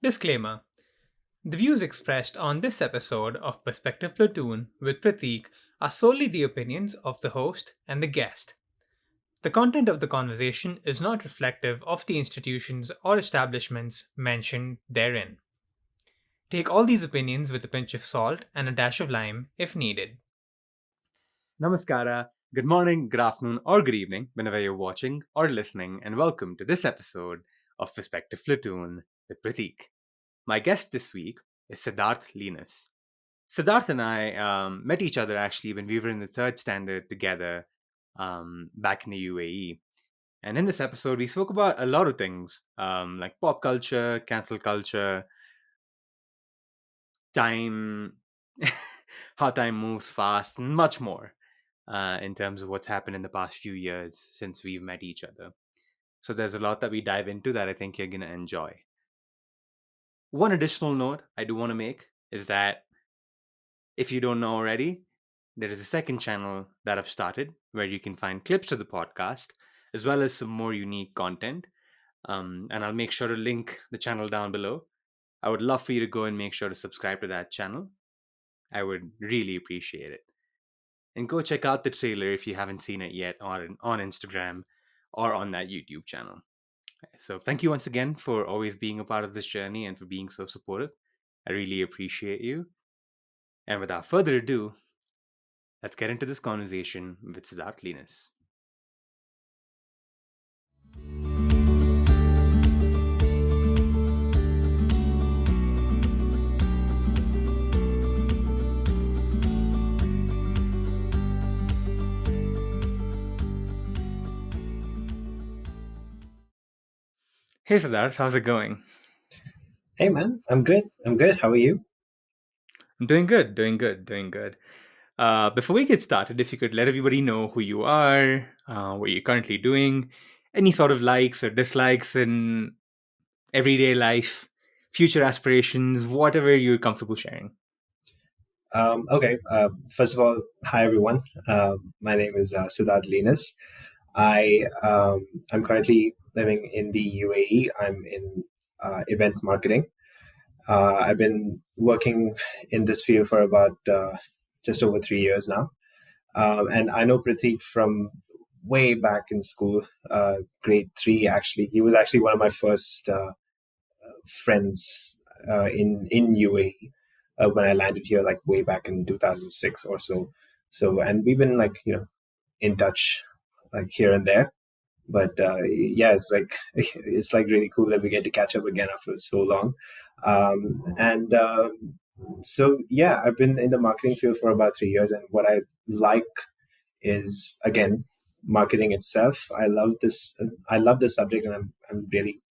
Disclaimer: the views expressed on this episode of Perspective Platoon with Prateek are solely the opinions of the host and the guest. The content of the conversation is not reflective of the institutions or establishments mentioned therein. Take all these opinions with a pinch of salt and a dash of lime if needed. Namaskara, good morning, good afternoon, or good evening, whenever you're watching or listening, and welcome to this episode of Perspective Platoon with Prateek. My guest this week is Sidharth Leenus. Sidharth and I met each other actually when we were in the third standard together back in the UAE. And in this episode, we spoke about a lot of things like pop culture, cancel culture, time, how time moves fast, and much more in terms of what's happened in the past few years since we've met each other. So there's a lot that we dive into that I think you're going to enjoy. One additional note I do want to make is that if you don't know already, there is a second channel that I've started where you can find clips of the podcast as well as some more unique content. And I'll make sure to link the channel down below. I would love for you to go and make sure to subscribe to that channel. I would really appreciate it. And go check out the trailer if you haven't seen it yet on Instagram or on that YouTube channel. So thank you once again for always being a part of this journey and for being so supportive. I really appreciate you. And without further ado, let's get into this conversation with Sidharth Leenus. Hey Sidharth, how's it going? Hey man, I'm good. How are you? I'm doing good. Before we get started, if you could let everybody know who you are, what you're currently doing, any sort of likes or dislikes in everyday life, future aspirations, whatever you're comfortable sharing. Okay. First of all, hi everyone. My name is Sidharth Leenus. I'm currently living in the UAE. I'm in event marketing. I've been working in this field for about just over 3 years now. And I know Prateek from way back in school, grade three. Actually, he was actually one of my first friends in UAE when I landed here, like way back in 2006 or so. So, and we've been like in touch, like here and there. But yeah, it's like really cool that we get to catch up again after so long. And so yeah, I've been in the marketing field for about 3 years, and what I like is again marketing itself. I love this. I love this subject, and I'm really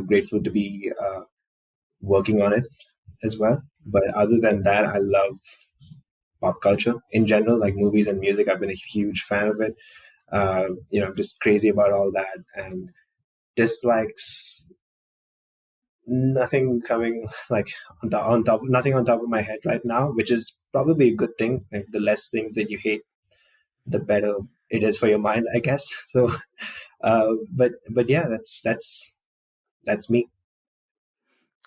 grateful to be working on it as well. But other than that, I love pop culture in general, like movies and music. I've been a huge fan of it. I'm just crazy about all that, and dislikes nothing coming like on top, nothing on top of my head right now, which is probably a good thing. Like the less things that you hate, the better it is for your mind, I guess. So, but yeah, that's me.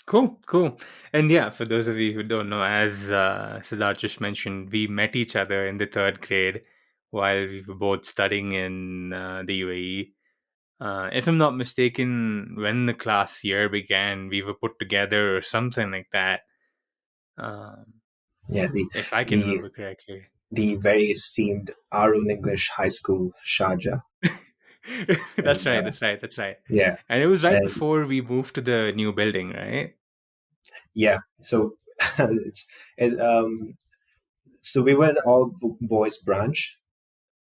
Cool. And yeah, for those of you who don't know, as Siddharth just mentioned, we met each other in the third grade while we were both studying in the UAE. If I'm not mistaken, when the class year began, we were put together or something like that. Yeah, If I can the remember correctly. the very esteemed Arun English High School, Sharjah. That's And right. That's right. yeah, And it was right and before we moved to the new building, right? yeah. So it, so we were an all boys branch,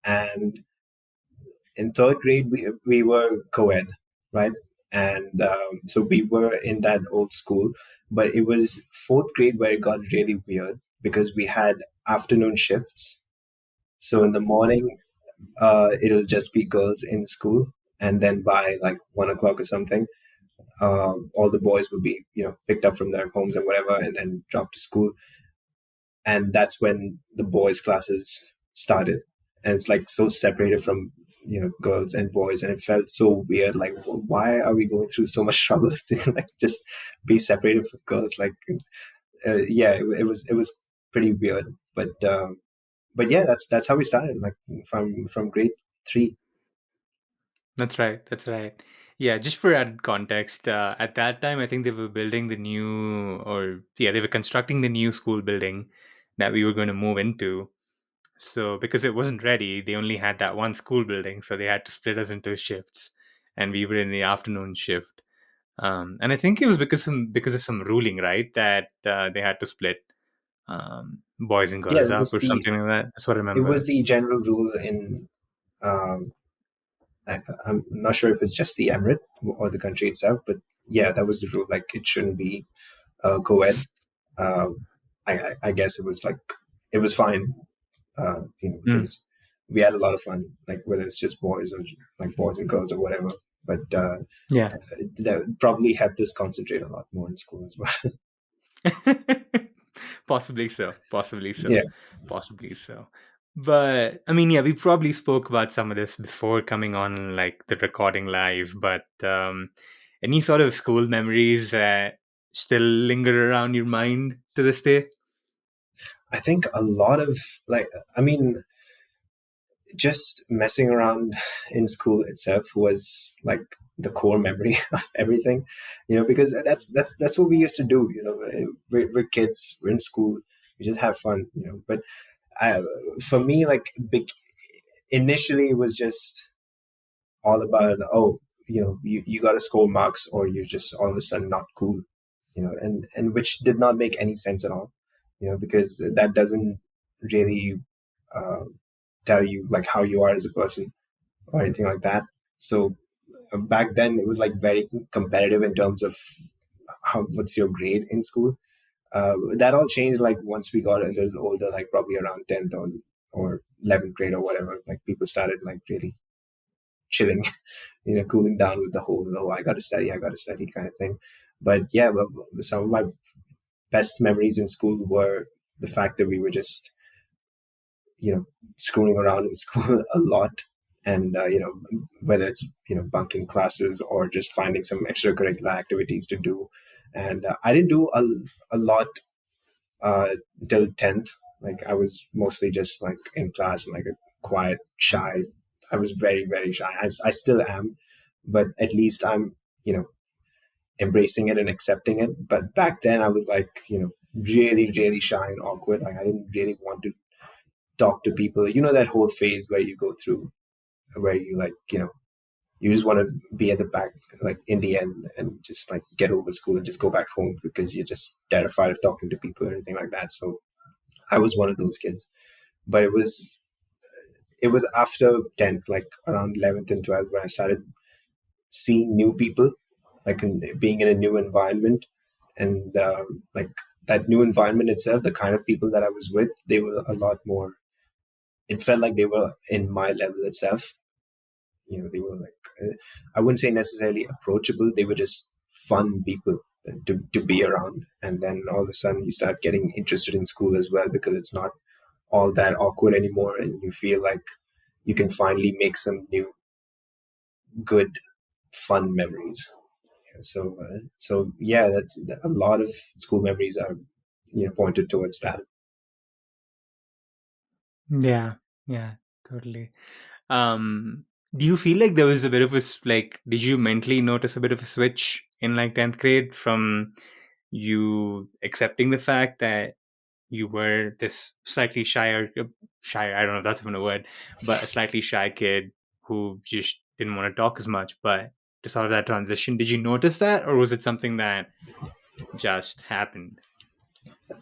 and in third grade we were co-ed, right? And so we were in that old school, but it was fourth grade where it got really weird because we had afternoon shifts. So in the morning, it'll just be girls in school, and then by like 1 o'clock or something, all the boys will be picked up from their homes and whatever, and then dropped to school. And that's when the boys classes started, and it's like so separated from girls and boys, and it felt so weird. Like, why are we going through so much trouble to like just be separated from girls? Like, yeah, it was pretty weird. But yeah, that's how we started. Like from grade three. That's right. That's right. Yeah, just for added context, at that time, I think they were building the new, or yeah, they were constructing the new school building that we were going to move into. So, because it wasn't ready, they only had that one school building, so they had to split us into shifts, and we were in the afternoon shift. And I think it was because of some ruling, right, that they had to split boys and Yeah, girls up or something like that. That's what I it was remember. the general rule in. Um, I'm not sure if it's just the emirate or the country itself, but yeah, that was the rule. Like, it shouldn't be co-ed. I guess it was like it was fine, Mm, because we had a lot of fun, like whether it's just boys or like boys and girls or whatever. But yeah. that probably helped us concentrate a lot more in school as well. Possibly so. Possibly Yeah, so. Possibly so. But I mean, yeah, we probably spoke about some of this before coming on like the recording live, but any sort of school memories that still linger around your mind to this day? I think a lot of like, I mean, just messing around in school itself was like the core memory of everything, because that's what we used to do. We're kids, we're in school, we just have fun. But I, for me, like initially it was just all about, oh, you got to score marks or you're just all of a sudden not cool, and which did not make any sense at all, because that doesn't really uh, tell you like how you are as a person or anything like that. So back then it was like very competitive in terms of what's your grade in school. That all changed like once we got a little older, like probably around 10th or 11th grade or whatever. Like people started like really chilling, cooling down with the whole, oh, I got to study kind of thing. But yeah, some of my best memories in school were the fact that we were just, screwing around in school a lot. And, whether it's, bunking classes or just finding some extracurricular activities to do. And I didn't do a lot till 10th. Like I was mostly just like in class and like a quiet, shy. I was very, very shy. I still am, but at least I'm, embracing it and accepting it. But back then I was like, really, really shy and awkward. Like I didn't really want to talk to people. That whole phase where you go through, where you like, you just want to be at the back, like in the end, and just like get over school and just go back home because you're just terrified of talking to people or anything like that. So I was one of those kids. But it was after 10th, like around 11th and 12th, when I started seeing new people, like being in a new environment. And like that new environment itself, the kind of people that I was with, they were a lot more, it felt like they were in my level itself. They were like, I wouldn't say necessarily approachable, they were just fun people to be around. And then all of a sudden you start getting interested in school as well, because it's not all that awkward anymore, and you feel like you can finally make some new good fun memories. So yeah, that's a lot of school memories are pointed towards that. Yeah, yeah, totally. Um, do you feel like there was a bit of like, did you mentally notice a bit of a switch in like 10th grade from you accepting the fact that you were this slightly shy, I don't know if that's even a word, but a slightly shy kid who just didn't want to talk as much, but to sort of that transition, did you notice that, or was it something that just happened?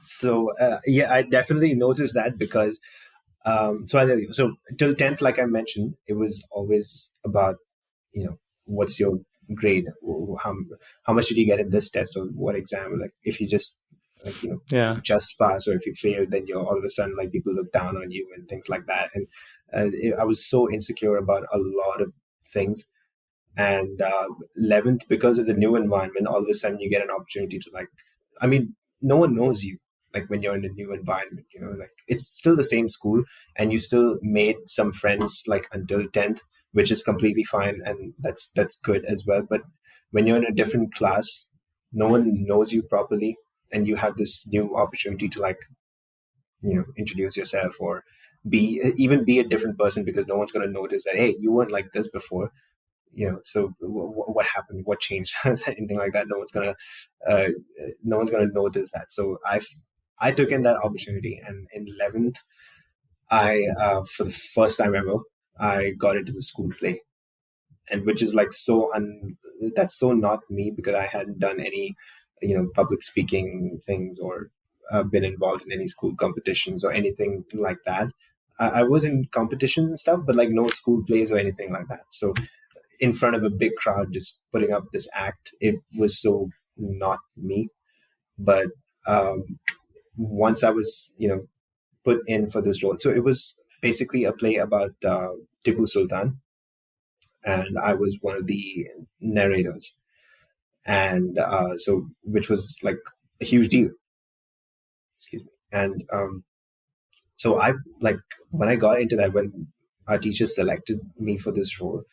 So yeah, I definitely noticed that because so I tell you, so till 10th, like I mentioned, it was always about, what's your grade, how much did you get in this test or what exam. Like if you just like Yeah. just pass, or if you fail, then you're all of a sudden like people look down on you and things like that. And I was so insecure about a lot of things. And 11th, because of the new environment, all of a sudden you get an opportunity to like, I mean, no one knows you like when you're in a new environment, like it's still the same school, and you still made some friends like until 10th, which is completely fine, and that's good as well. But when you're in a different class, no one knows you properly, and you have this new opportunity to like introduce yourself or be a different person, because no one's going to notice that, hey, you weren't like this before. So what happened, what changed, anything like that. Uh, no one's going to notice that. So I took in that opportunity, and in 11th, I for the first time ever, I got into the school play, and which is like that's so not me, because I hadn't done any public speaking things, or been involved in any school competitions or anything like that. I was in competitions and stuff, but like no school plays or anything like that. So in front of a big crowd, just putting up this act, it was so not me. But once I was put in for this role, so it was basically a play about Tipu Sultan, and I was one of the narrators, and so which was like a huge deal. Excuse me. And so I like when I got into that, when our teacher selected me for this role,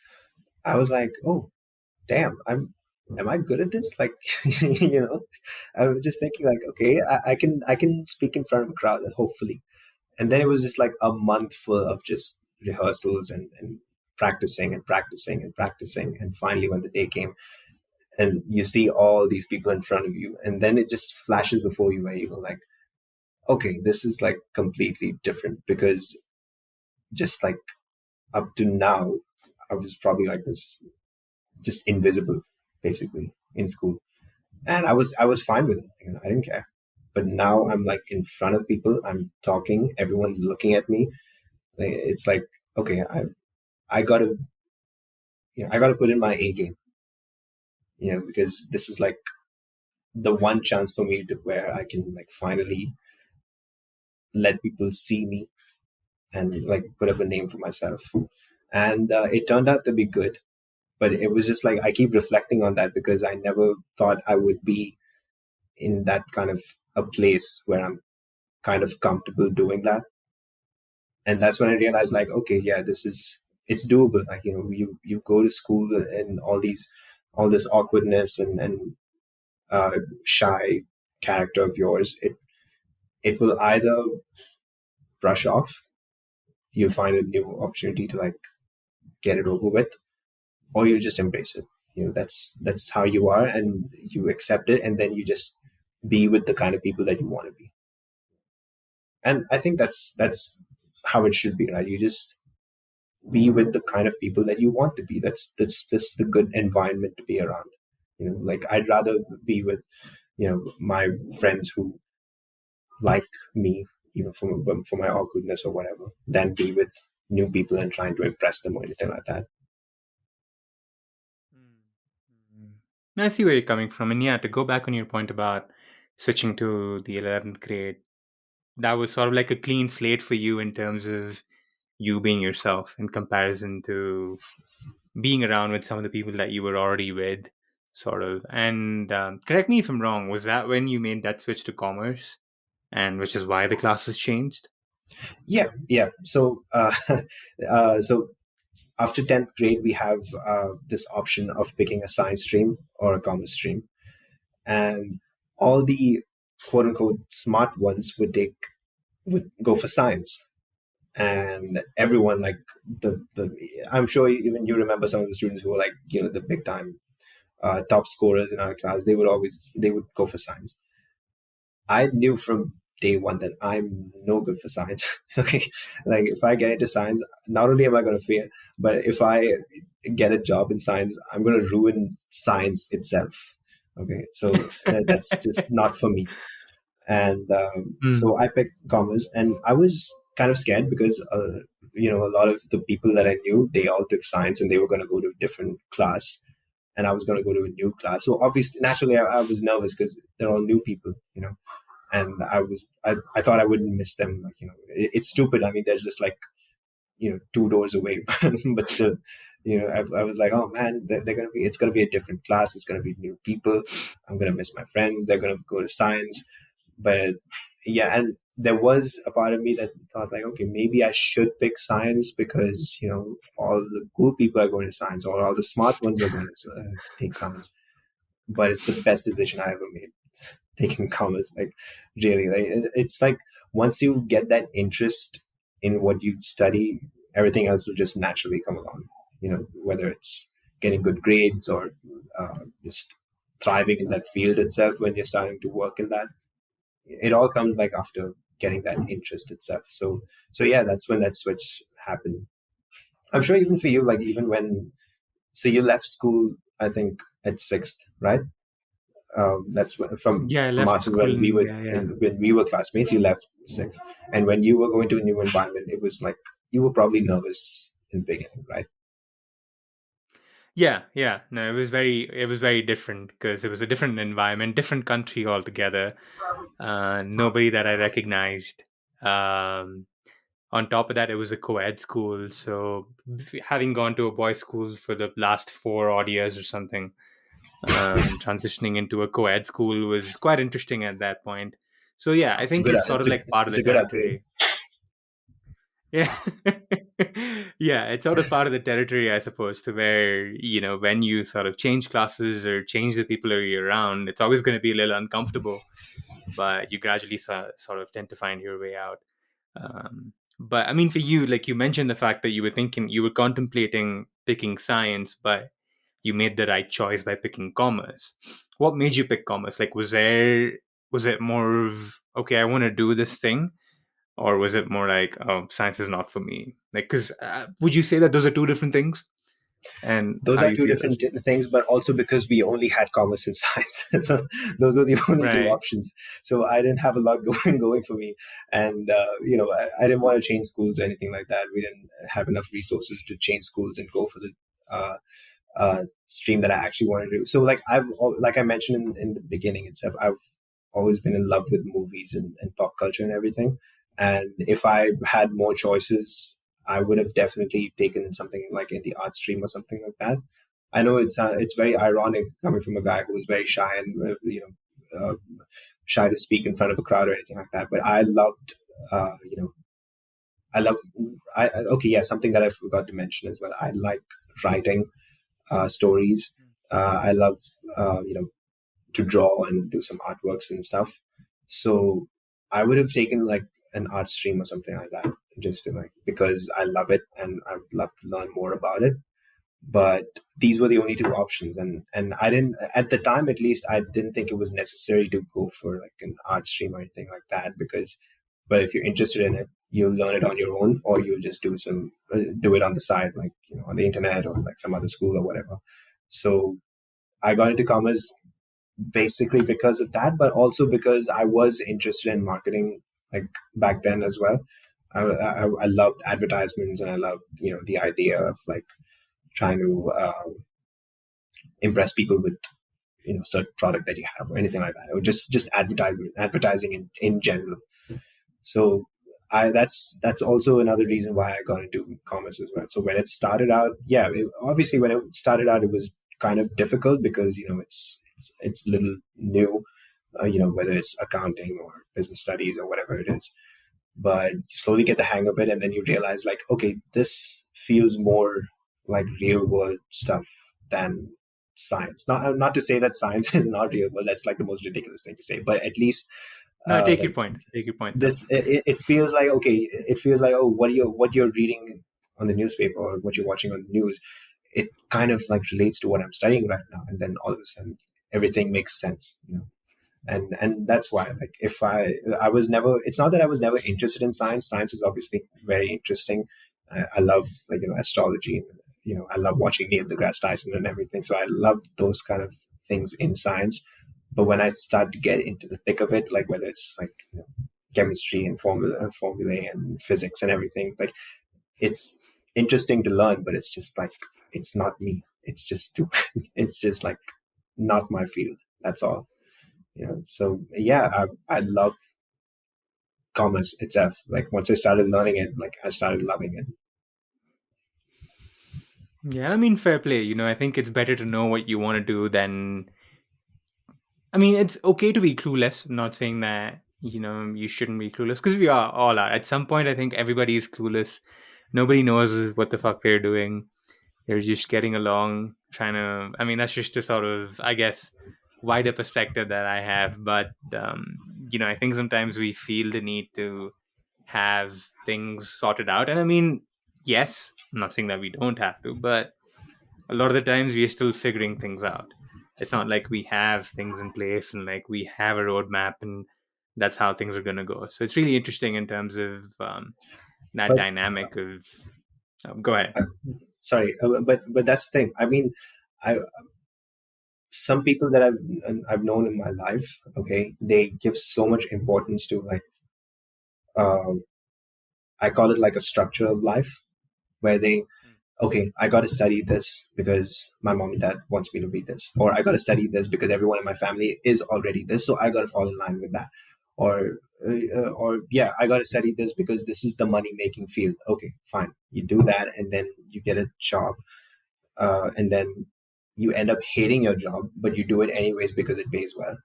I was like, oh, damn, am I good at this? Like, I was just thinking like, okay, I can speak in front of a crowd, hopefully. And then it was just like a month full of just rehearsals and practicing and practicing and practicing. And finally, when the day came, and you see all these people in front of you, and then it just flashes before you, where you go like, okay, this is like completely different, because just like up to now, I was probably like this, just invisible, basically, in school, and I was fine with it. I didn't care. But now I'm like in front of people, I'm talking, everyone's looking at me. It's like, okay, I gotta I gotta put in my A game, because this is like the one chance for me to where I can like finally let people see me and like put up a name for myself. And it turned out to be good. But it was just like I keep reflecting on that, because I never thought I would be in that kind of a place where I'm kind of comfortable doing that. And that's when I realized like, okay, yeah, it's doable. Like, you go to school, and all this awkwardness and shy character of yours, it will either brush off, you find a new opportunity to like get it over with, or you just embrace it. That's how you are, and you accept it, and then you just be with the kind of people that you want to be. And I think that's how it should be, right? You just be with the kind of people that you want to be. That's just the good environment to be around. Like I'd rather be with my friends who like me, even for my awkwardness or whatever, than be with new people and trying to impress them or anything like that. Mm. I see where you're coming from. And yeah, to go back on your point about switching to the 11th grade, that was sort of like a clean slate for you in terms of you being yourself in comparison to being around with some of the people that you were already with, sort of. And correct me if I'm wrong, was that when you made that switch to commerce? And which is why the classes changed? Yeah. So so after 10th grade, we have this option of picking a science stream or a commerce stream, and all the quote unquote smart ones would go for science. And everyone, like the I'm sure even you remember some of the students who were like the big time top scorers in our class. They would go for science. I knew from day one that I'm no good for science. Okay, like if I get into science, not only am I going to fail, but if I get a job in science, I'm going to ruin science itself. Okay, so that's just not for me. And Mm. so I picked commerce, and I was kind of scared, because a lot of the people that I knew, they all took science, and they were going to go to a different class, and I was going to go to a new class. So obviously, naturally, I was nervous, because they're all new people, and I thought I wouldn't miss them. Like, it's stupid. I mean, they're just like 2 doors away, but still, I was like, oh man, it's gonna be a different class. It's gonna be new people. I'm gonna miss my friends. They're gonna go to science. But yeah, and there was a part of me that thought like, okay, maybe I should pick science because all the cool people are going to science, or all the smart ones are going to take science. But it's the best decision I ever made, taking commerce. Like, really, like it's like once you get that interest in what you study, everything else will just naturally come along. Whether it's getting good grades or just thriving in that field itself when you're starting to work in that. It all comes like after getting that interest itself. So yeah, that's when that switch happened. I'm sure even for you, like even when so you left school, I think at sixth, right? That's from Yeah, I left Martin school when we and were yeah, yeah. classmates. You left sixth, and when you were going to a new environment, it was like you were probably nervous in the beginning, right? Yeah, yeah. No, it was very different because it was a different environment, different country altogether. Nobody that I recognized. Um, on top of that, it was a co-ed school, so having gone to a boys' school for the last 4 odd years or something, transitioning into a co-ed school was quite interesting at that point. So yeah, I It's a think good it's sort of like part of it's the a good upgrade. territory. Yeah. Yeah, it's sort of part of the territory, I suppose, to where, when you sort of change classes or change the people who you're around, it's always going to be a little uncomfortable, but you gradually sort of tend to find your way out. But I mean, for you, like you mentioned the fact that you were contemplating picking science, but you made the right choice by picking commerce. What made you pick commerce? Like, was it more of, okay, I want to do this thing? Or was it more like, oh, science is not for me? Like, because would you say that those are two different things? And Those how do are you two see different those? things, but also because we only had commerce and science, so those were the only two Right. options. So I didn't have a lot going for me, and I didn't want to change schools or anything like that. We didn't have enough resources to change schools and go for the stream that I actually wanted to do. So like I mentioned in the beginning itself, I've always been in love with movies and pop culture and everything. And if I had more choices, I would have definitely taken something like in the art stream or something like that. I know it's very ironic coming from a guy who was very shy and shy to speak in front of a crowd or anything like that. But I loved, uh, you know, I love. Okay, yeah, something that I forgot to mention as well. I like writing stories. I love to draw and do some artworks and stuff. So I would have taken like an art stream or something like that, just to like because I love it and I would love to learn more about it. But these were the only two options, and I didn't at the time, at least I didn't think it was necessary to go for like an art stream or anything like that, because but if you're interested in it, you'll learn it on your own, or you'll just do it on the side, like on the internet or like some other school or whatever. So I got into commerce basically because of that, but also because I was interested in marketing like back then as well. I loved advertisements, and I loved the idea of like trying to impress people with certain product that you have or anything like that, or just advertising in general. So that's also another reason why I got into commerce as well. So when it started out, yeah, obviously when it started out, it was kind of difficult because it's little new, whether it's accounting or business studies or whatever it is. But you slowly get the hang of it, and then you realize like, okay, this feels more like real world stuff than science. Not to say that science is not real world. That's like the most ridiculous thing to say, but at least No, take your like point. Take your point, though. this it feels like, okay, it feels like, oh, what you're reading on the newspaper or what you're watching on the news, it kind of like relates to what I'm studying right now, and then all of a sudden everything makes sense. And that's why, like, if I was never, it's not that I was never interested in science is obviously very interesting. I love, like, astrology, and I love watching Neil deGrasse Tyson and everything, so I love those kind of things in science. But when I start to get into the thick of it, like whether it's like chemistry and formulae and physics and everything, like, it's interesting to learn, but it's just like, it's not me. It's just too it's just like not my field. That's all. So yeah, I love commerce itself. Like once I started learning it, like I started loving it. Yeah, I mean, fair play. I think it's better to know what you want to do than. I mean, it's okay to be clueless. I'm not saying that you shouldn't be clueless, because we are all are. At some point, I think everybody is clueless. Nobody knows what the fuck they're doing. They're just getting along, trying to. I mean, that's just a sort of, I guess, wider perspective that I have. But I think sometimes we feel the need to have things sorted out, and I mean, yes, I'm not saying that we don't have to, but a lot of the times we are still figuring things out. It's not like we have things in place and like we have a roadmap and that's how things are going to go. So it's really interesting in terms of that But dynamic of. Go ahead. uh, sorry, but that's the thing. I mean, I some people that I've known in my life, okay, they give so much importance to like uh, I call it like a structure of life where they, okay, I got to study this because my mom and dad wants me to be this, or I got to study this because everyone in my family is already this, so I got to fall in line with that, or yeah, I got to study this because this is the money making field. Okay, fine, you do that, and then you get a job, and then you end up hating your job, but you do it anyways because it pays well,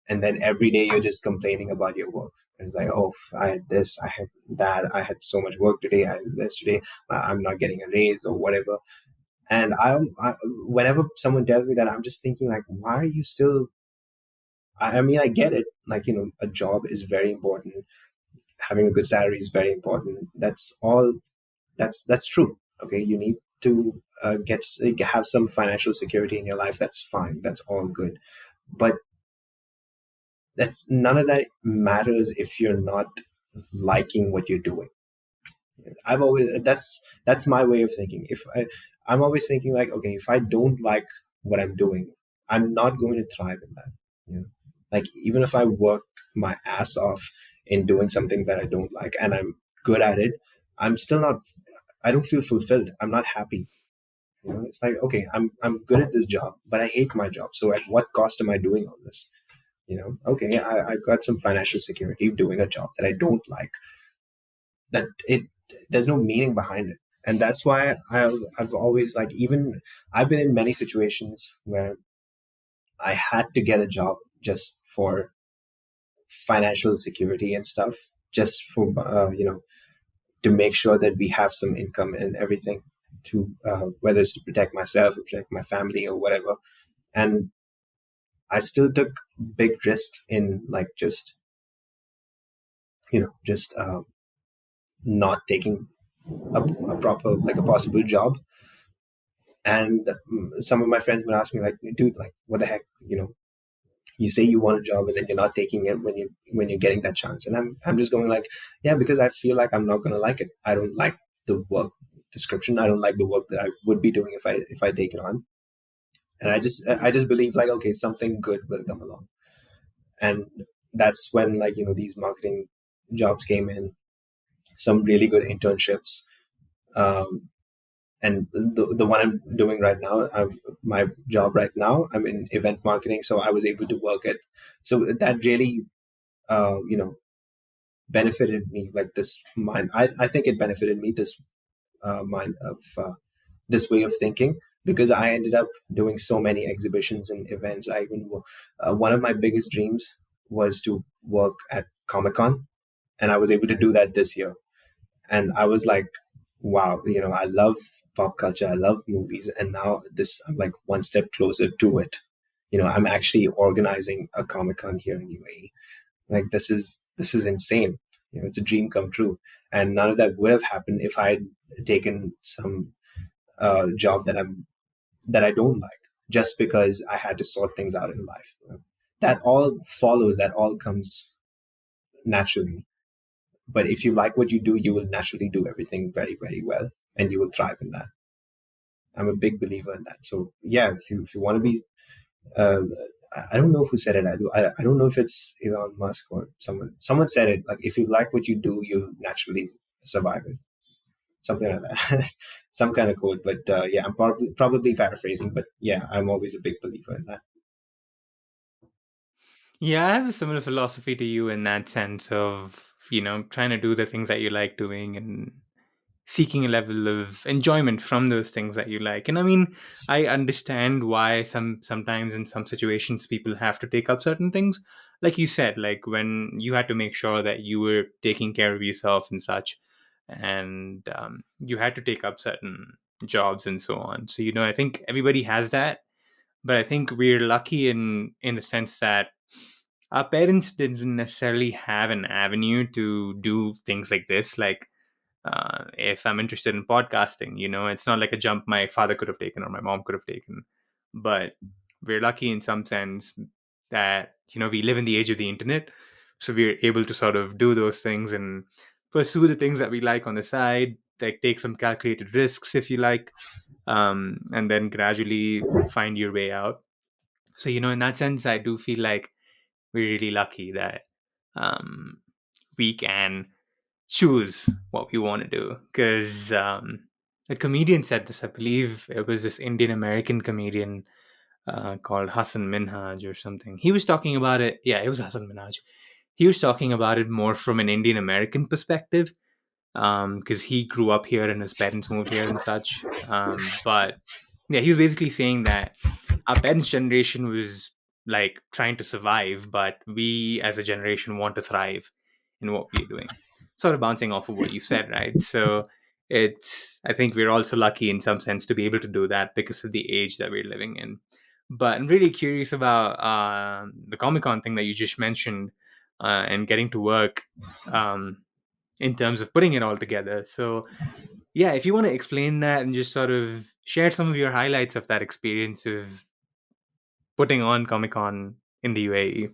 and then every day you're just complaining about your work. It's like, oh, I had this, I had that, I had so much work today, I had this today, I'm not getting a raise or whatever. And whenever someone tells me that, I'm just thinking like, why are you still? I mean, I get it. Like, a job is very important. Having a good salary is very important. That's all. That's true. Okay, you need to have some financial security in your life. That's fine. That's all good. But that's none of that matters if you're not liking what you're doing. I've always that's my way of thinking. I'm always thinking like, okay, if I don't like what I'm doing, I'm not going to thrive in that. You know, like even if I work my ass off in doing something that I don't like and I'm good at it, I'm still not. I don't feel fulfilled. I'm not happy. It's like, okay, I'm good at this job, but I hate my job. So at what cost am I doing all this? Okay, I've got some financial security doing a job that I don't like, that it there's no meaning behind it. And that's why I've always like, even I've been in many situations where I had to get a job just for financial security and stuff, just for to make sure that we have some income and everything, to whether it's to protect myself or protect my family or whatever. And I still took big risks in like just not taking a proper, like a possible job. And some of my friends would ask me like, dude, like what the heck, you say you want a job and then you're not taking it when you're getting that chance. And I'm just going like, yeah, because I feel like I'm not going to like it. I don't like the work description. I don't like the work that I would be doing if I take it on. And I just believe like, okay, something good will come along. And that's when, like, these marketing jobs came in, some really good internships. um, and the one I'm doing right now, my job right now, I'm in event marketing, so I was able to work at, so that really uh, you know benefited me, like this mind. I think it benefited me, this mind of this way of thinking, because I ended up doing so many exhibitions and events. I even one of my biggest dreams was to work at ComicCon, and I was able to do that this year. And I was like, wow, I love pop culture, I love movies, and now this, I'm like one step closer to it. I'm actually organizing a Comic Con here in UAE. Like, this is insane. It's a dream come true, and none of that would have happened if I had taken some job that I don't like, just because I had to sort things out in life. That all follows. That all comes naturally. But if you like what you do, you will naturally do everything very, very well, and you will thrive in that. I'm a big believer in that. So yeah, if you want to be, uh, I don't know who said it. I don't know if it's Elon Musk or someone. Someone said it, like, if you like what you do, you'll naturally survive it. Something like that. Some kind of quote. But yeah, I'm probably paraphrasing. But yeah, I'm always a big believer in that. Yeah, I have a similar philosophy to you in that sense of, trying to do the things that you like doing and seeking a level of enjoyment from those things that you like. And I mean, I understand why sometimes in some situations people have to take up certain things. Like you said, like when you had to make sure that you were taking care of yourself and such, and you had to take up certain jobs and so on. So, I think everybody has that, but I think we're lucky in the sense that our parents didn't necessarily have an avenue to do things like this. Like, if I'm interested in podcasting, it's not like a jump my father could have taken or my mom could have taken. But we're lucky in some sense that, we live in the age of the internet. So we're able to sort of do those things and pursue the things that we like on the side, like take some calculated risks if you like, and then gradually find your way out. So, in that sense, I do feel like we're really lucky that um, we can choose what we want to do. Because a comedian said this, I believe it was this Indian American comedian called Hassan Minhaj or something. He was talking about it. Yeah, it was Hassan Minhaj. He was talking about it more from an Indian American perspective, because he grew up here and his parents moved here and such. But yeah, he was basically saying that our parents' generation was like trying to survive, but we as a generation want to thrive in what we're doing. Sort of bouncing off of what you said, right? So I think we're also lucky in some sense to be able to do that because of the age that we're living in. But I'm really curious about the Comic Con thing that you just mentioned, and getting to work. In terms of putting it all together. So, yeah, if you want to explain that and just sort of share some of your highlights of that experience of putting on Comic Con in the UAE.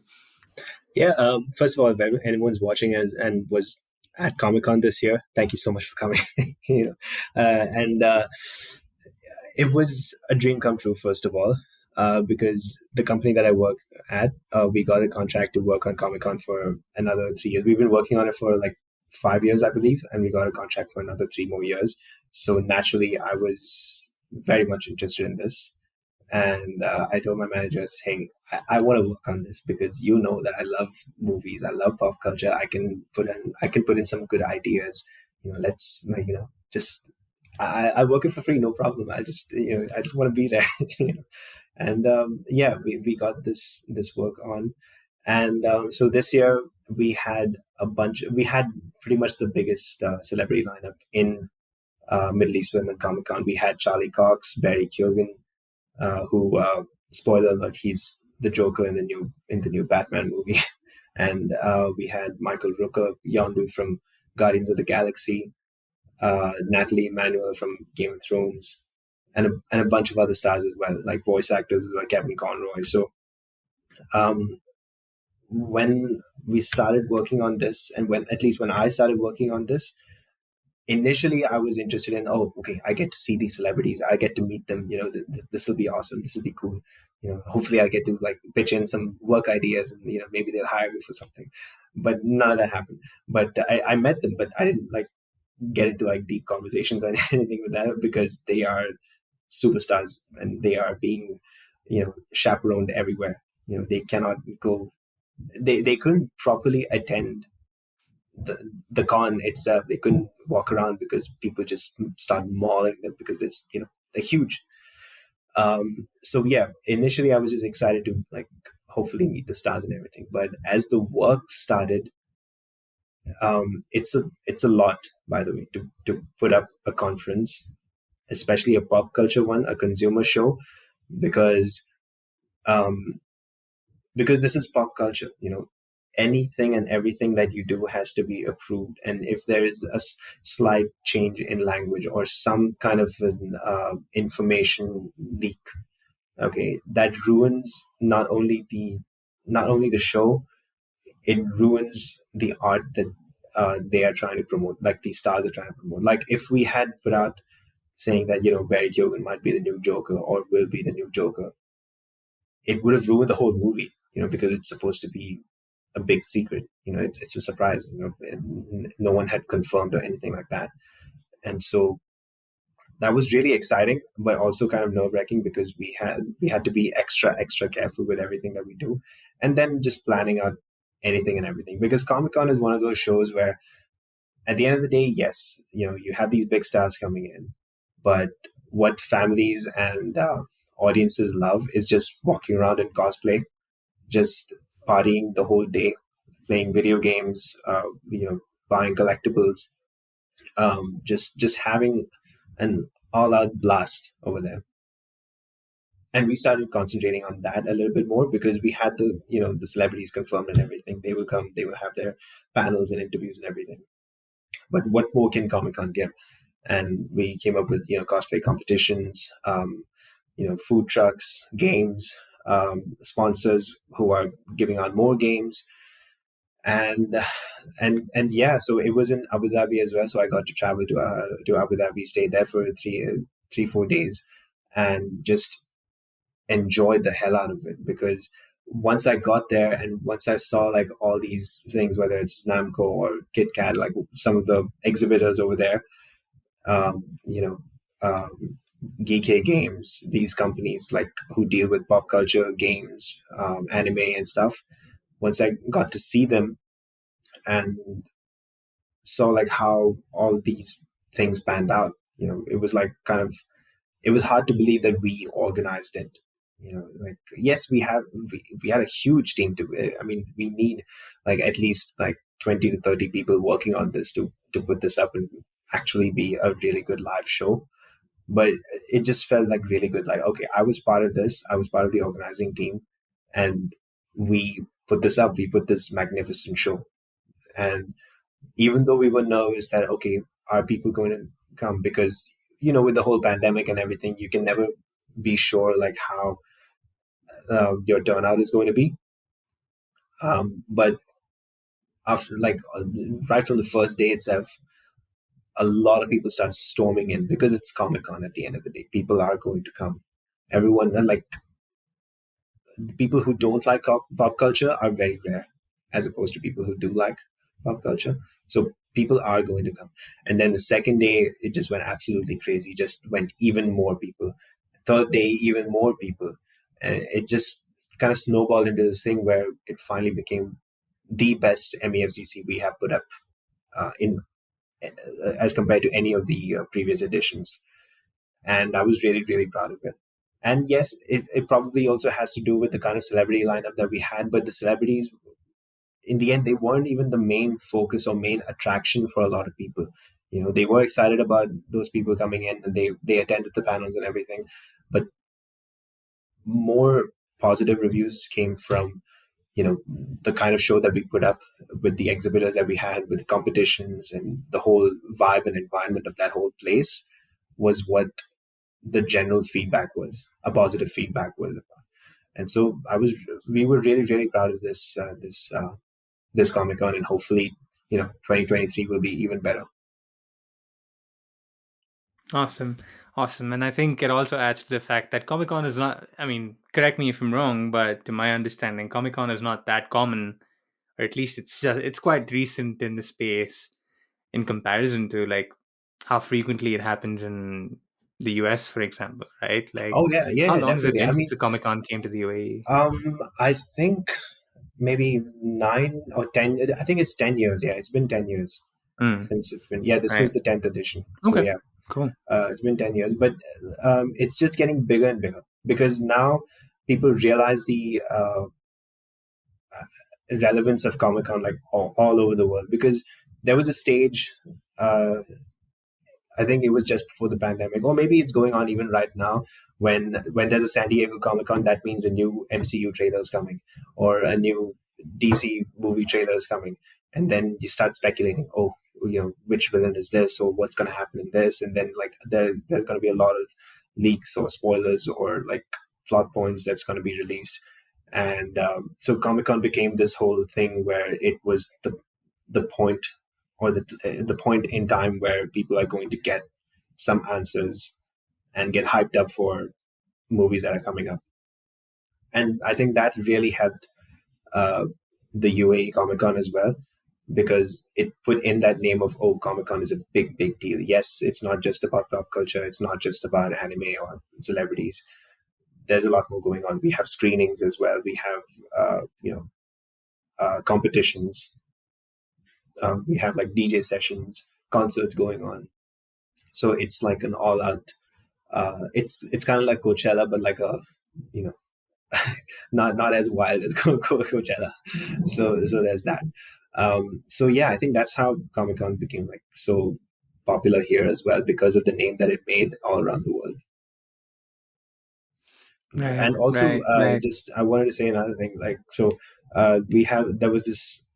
Yeah. First of all, if anyone's watching and was at Comic Con this year, thank you so much for coming. you know, and it was a dream come true. First of all, because the company that I work at, we got a contract to work on Comic Con for another 3 years. We've been working on it for like 5 years, I believe, and we got a contract for another 3 more years. So naturally, I was very much interested in this. And I told my manager, saying, I want to work on this because you know that I love movies, I love pop culture. I can put in some good ideas. Let's like just I work it for free, no problem. I just want to be there. And yeah, we got this work on, and so this year we had pretty much the biggest celebrity lineup in Middle East Film and Comic Con. We had Charlie Cox, Barry Keoghan, who spoiler alert, he's the Joker in the new Batman movie. And we had Michael Rooker, Yondu from Guardians of the Galaxy, Natalie Emmanuel from Game of Thrones, and a bunch of other stars as well, like voice actors like Kevin Conroy. So um, when we started working on this, and when I started working on this, initially I was interested in, oh, okay, I get to see these celebrities, I get to meet them. This will be awesome. This will be cool. Hopefully I get to like pitch in some work ideas, and maybe they'll hire me for something. But none of that happened. But I met them, but I didn't like get into like deep conversations or anything with that because they are superstars and they are being chaperoned everywhere. They cannot go. They couldn't properly attend the con itself. They couldn't walk around because people just start mauling them because it's they're huge. So yeah, initially I was just excited to like hopefully meet the stars and everything. But as the work started, it's a lot, by the way, to put up a conference, especially a pop culture one, a consumer show, because um, because this is pop culture. Anything and everything that you do has to be approved, and if there is a slight change in language or some kind of an information leak, okay, that ruins not only the show, it ruins the art that they are trying to promote, like these stars are trying to promote. Like if we had put out saying that Barry Keoghan might be the new Joker or will be the new Joker, it would have ruined the whole movie, because it's supposed to be a big secret. It's a surprise. No one had confirmed or anything like that, and so that was really exciting, but also kind of nerve wracking because we had to be extra careful with everything that we do, and then just planning out anything and everything, because Comic Con is one of those shows where at the end of the day, yes, you have these big stars coming in, but what families and audiences love is just walking around in cosplay, just partying the whole day, playing video games, buying collectibles, just having an all-out blast over there. And we started concentrating on that a little bit more because we had the celebrities confirmed and everything. They will come, they will have their panels and interviews and everything. But what more can Comic-Con give? And we came up with cosplay competitions, food trucks, games, sponsors who are giving out more games, and yeah. So it was in Abu Dhabi as well. So I got to travel to Abu Dhabi, stay there for 4 days, and just enjoyed the hell out of it. Because once I got there and once I saw like all these things, whether it's Namco or Kit Kat, like some of the exhibitors over there, um, you know, um, Geeky Games, these companies like who deal with pop culture, games, anime, and stuff. Once I got to see them and saw like how all these things panned out, it was like it was hard to believe that we organized it. Like yes, we had a huge team I mean, we need like at least like 20 to 30 people working on this to put this up and actually be a really good live show. But it just felt like really good. Like, okay, I was part of this. I was part of the organizing team, and we put this up. We put this magnificent show. And even though we were nervous that, okay, are people going to come? Because with the whole pandemic and everything, you can never be sure like how your turnout is going to be. But after like right from the first day itself, a lot of people start storming in because it's Comic-Con. At the end of the day, people are going to come. Everyone, like the people who don't like pop culture are very rare, as opposed to people who do like pop culture. So people are going to come. And then the second day, it just went absolutely crazy. Just went even more people. Third day, even more people. And it just kind of snowballed into this thing where it finally became the best MEFCC we have put up in as compared to any of the previous editions. And I was really, really proud of it. And yes, it probably also has to do with the kind of celebrity lineup that we had, but the celebrities, in the end, they weren't even the main focus or main attraction for a lot of people. They were excited about those people coming in and they attended the panels and everything, but more positive reviews came from the kind of show that we put up with the exhibitors that we had, with the competitions and the whole vibe and environment of that whole place was what the general feedback was, a positive feedback was about. And so we were really, really proud of this Comic-Con, and hopefully 2023 will be even better. Awesome. Awesome. And I think it also adds to the fact that Comic Con is not, I mean, correct me if I'm wrong, but to my understanding, Comic Con is not that common, or at least it's quite recent in the space in comparison to like how frequently it happens in the US, for example, right? Like, Oh yeah, yeah, how yeah, long has it definitely. I been since mean, the Comic Con came to the UAE? I think maybe 9 or 10. I think it's 10 years. Yeah, it's been 10 years Mm, since it's been. Yeah, this was right. the 10th edition. So Okay. yeah, Cool. it's been 10 years, but it's just getting bigger and bigger because now people realize the relevance of Comic Con like all over the world. Because there was a stage. I think it was just before the pandemic, or maybe it's going on even right now. When there's a San Diego Comic Con, that means a new MCU trailer is coming, or a new DC movie trailer is coming, and then you start speculating. Oh, which villain is this, or what's going to happen in this, and then like there's going to be a lot of leaks or spoilers or like plot points that's going to be released, and so Comic Con became this whole thing where it was the point, or the point in time where people are going to get some answers and get hyped up for movies that are coming up. And I think that really helped uh, the UAE Comic Con as well, because it put in that name of, oh, Comic Con is a big, big deal. Yes, it's not just about pop culture. It's not just about anime or celebrities. There's a lot more going on. We have screenings as well. We have, competitions. We have like DJ sessions, concerts going on. So it's like an all out. It's kind of like Coachella, but like a, you know, not as wild as Coachella. So there's that. So yeah, I think that's how Comic Con became like so popular here as well, because of the name that it made all around the world. Right, And also, right, right. just I wanted to say another thing. Like, so we have there was this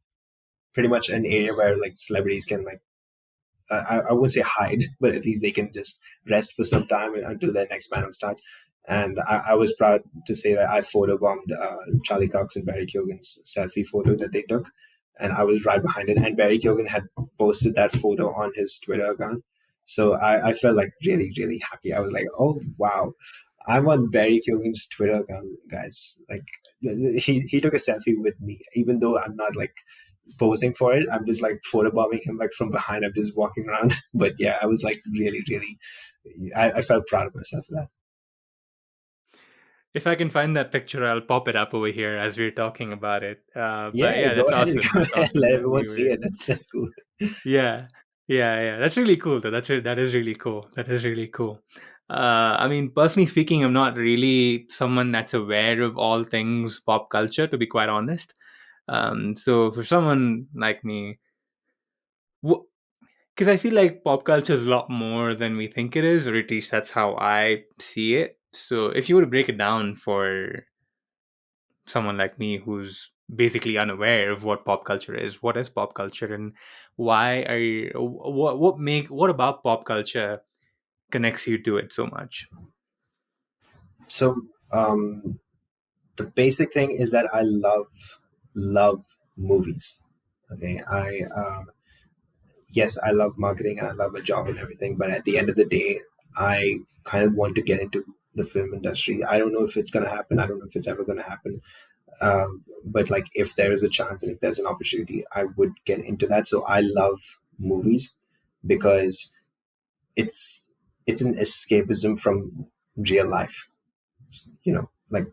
pretty much an area where like celebrities can like, I wouldn't say hide, but at least they can just rest for some time until their next panel starts. And I was proud to say that I photobombed Charlie Cox and Barry Keoghan's selfie photo that they took, and I was right behind it. And Barry Keoghan had posted that photo on his Twitter account, so I felt like really really happy. I was like, oh wow, I'm on Barry Keoghan's Twitter account, guys. Like he took a selfie with me, even though I'm not like posing for it. I'm just like photobombing him like from behind. I'm just walking around. But yeah, I was like really, really, I felt proud of myself for that. If I can find that picture, I'll pop it up over here as we're talking about it. But Yeah, yeah, go that's ahead and awesome. go That's ahead. awesome Let that everyone we see were. it. That's cool. Yeah, yeah. That's really cool, though. That is really cool. That is really cool. I mean, personally speaking, I'm not really someone that's aware of all things pop culture, to be quite honest. So for someone like me, because I feel like pop culture is a lot more than we think it is, or at least that's how I see it. So if you were to break it down for someone like me who's basically unaware of what pop culture is, what is pop culture, and why are you, what about pop culture connects you to it so much? So the basic thing is that I love movies. Okay, I yes, I love marketing and I love my job and everything, but at the end of the day, I kind of want to get into the film industry. I don't know if it's gonna happen. I don't know if it's ever gonna happen. But like, if there is a chance and if there's an opportunity, I would get into that. So I love movies because it's it's an escapism from real life. Like,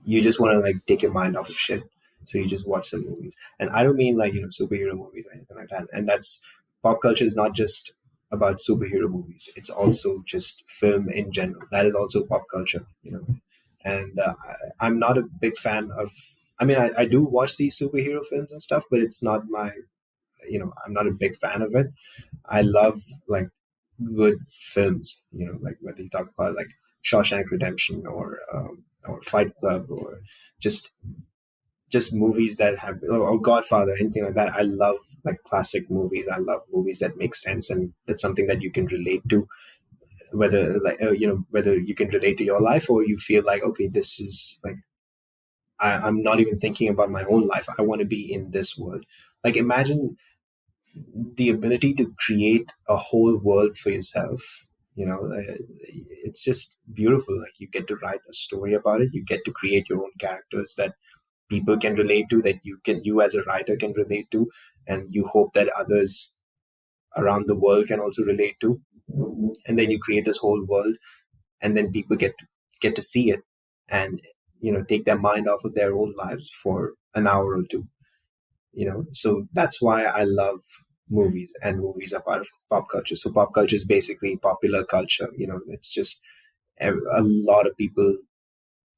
you just want to like take your mind off of shit, so you just watch some movies. And I don't mean like, superhero movies or anything like that. And that's, pop culture is not just about superhero movies, it's also just film in general. That is also pop culture. And I'm not a big fan of, I mean, I do watch these superhero films and stuff, but it's not my, I'm not a big fan of it. I love like good films, like whether you talk about like Shawshank Redemption or Fight Club, or just just movies that have, or Godfather, anything like that. I love like classic movies. I love movies that make sense and that's something that you can relate to, whether like whether you can relate to your life or you feel like, okay, this is like, I'm not even thinking about my own life. I want to be in this world. Like, imagine the ability to create a whole world for yourself. It's just beautiful. Like, you get to write a story about it. You get to create your own characters that people can relate to, that you as a writer can relate to, and you hope that others around the world can also relate to. And then you create this whole world, and then people get to see it, and take their mind off of their own lives for an hour or two. So that's why I love movies, and movies are part of pop culture. So pop culture is basically popular culture. It's just a lot of people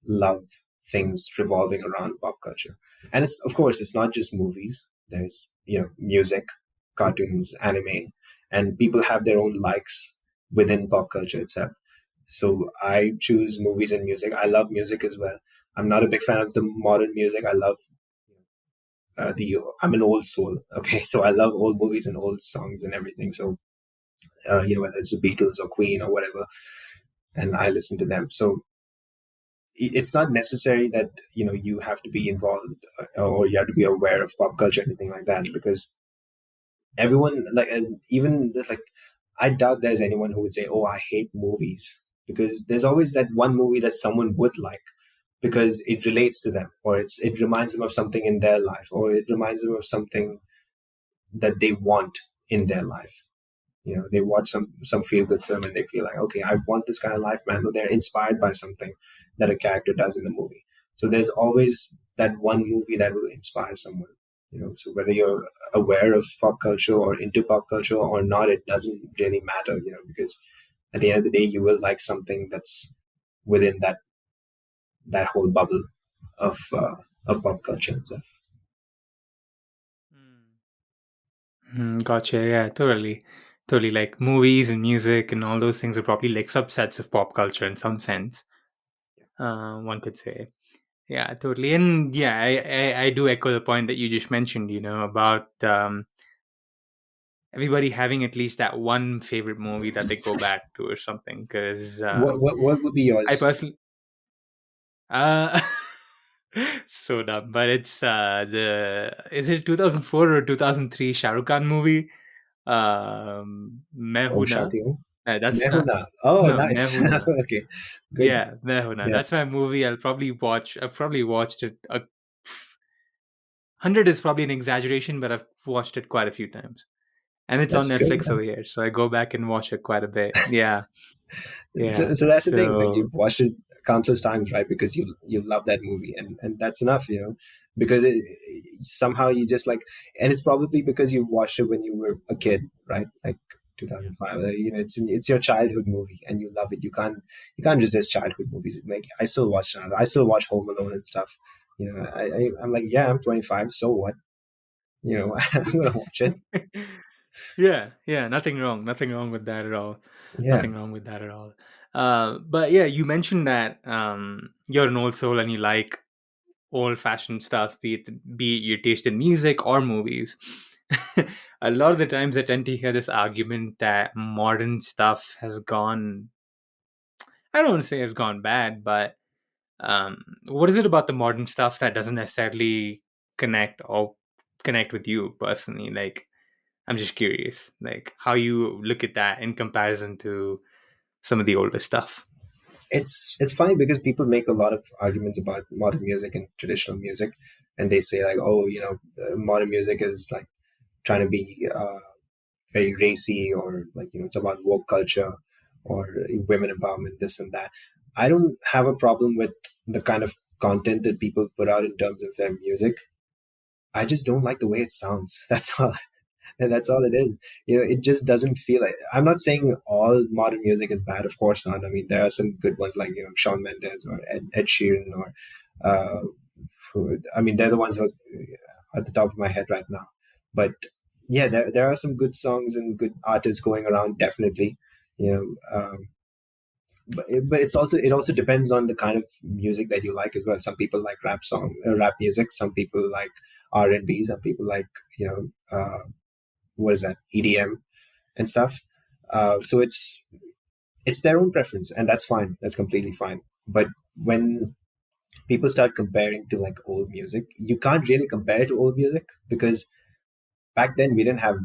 love things revolving around pop culture. And it's, of course, it's not just movies. There's, music, cartoons, anime, and people have their own likes within pop culture itself. So I choose movies and music. I love music as well. I'm not a big fan of the modern music. I love the I'm an old soul. Okay, so I love old movies and old songs and everything. So whether it's the Beatles or Queen or whatever, and I listen to them. So it's not necessary that you have to be involved, or you have to be aware of pop culture or anything like that, because everyone, like, and even like, I doubt there's anyone who would say, oh, I hate movies, because there's always that one movie that someone would like because it relates to them, or it reminds them of something in their life, or it reminds them of something that they want in their life. They watch some feel good film and they feel like, okay, I want this kind of life, man. Or they're inspired by something that a character does in the movie. So there's always that one movie that will inspire someone. So whether you're aware of pop culture or into pop culture or not, it doesn't really matter, because at the end of the day, you will like something that's within that whole bubble of pop culture and stuff. Gotcha. Yeah, totally. Totally. Like movies and music and all those things are probably like subsets of pop culture in some sense. One could say. Yeah, totally. And yeah, I do echo the point that you just mentioned, about everybody having at least that one favorite movie that they go back to or something. Because What would be I yours? personally, uh, so dumb, but it's is it 2004 or 2003 Shah Rukh Khan movie? Main Om Hoon Na. Shanti Om. That's not. Mehuna. Oh, No, Main nice. Hoon Na. Okay, good. Yeah, Main Hoon Na. Yeah, That's my movie. I'll probably watch. I've probably watched it. 100 is probably an exaggeration, but I've watched it quite a few times. And it's on that's good, Netflix man. over here, so I go back and watch it quite a bit. Yeah, yeah. So that's the thing. Like So you've watched it countless times, right? Because you love that movie, and that's enough, Because somehow you just like, and it's probably because you watched it when you were a kid, right? Like 2005. It's your childhood movie, and you love it. You can't resist childhood movies. Like I still watch it. I still watch Home Alone and stuff. I'm like, yeah, I'm 25. So what? I'm gonna watch it. yeah, yeah. Nothing wrong with that at all. Yeah. Nothing wrong with that at all. But yeah, you mentioned that you're an old soul and you like old-fashioned stuff, be it your taste in music or movies. A lot of the times, I tend to hear this argument that modern stuff has gone. I don't want to say has gone bad, but what is it about the modern stuff that doesn't necessarily connect with you personally? Like, I'm just curious, like how you look at that in comparison to some of the older stuff. It's funny because people make a lot of arguments about modern music and traditional music, and they say like, oh, modern music is like trying to be very racy, or like it's about woke culture or women empowerment, this and that. I don't have a problem with the kind of content that people put out in terms of their music. I just don't like the way it sounds. That's all. And that's all it is. It just doesn't feel like. I'm not saying all modern music is bad. Of course not. I mean, there are some good ones like Shawn Mendes or Ed Sheeran or, I mean, they're the ones who are at the top of my head right now. But yeah, there are some good songs and good artists going around. Definitely, you know. But it also depends on the kind of music that you like as well. Some people like rap music. Some people like R&B. Some people like what is that, EDM and stuff. So it's their own preference, and that's fine. That's completely fine. But when people start comparing to like old music, you can't really compare to old music because back then we didn't have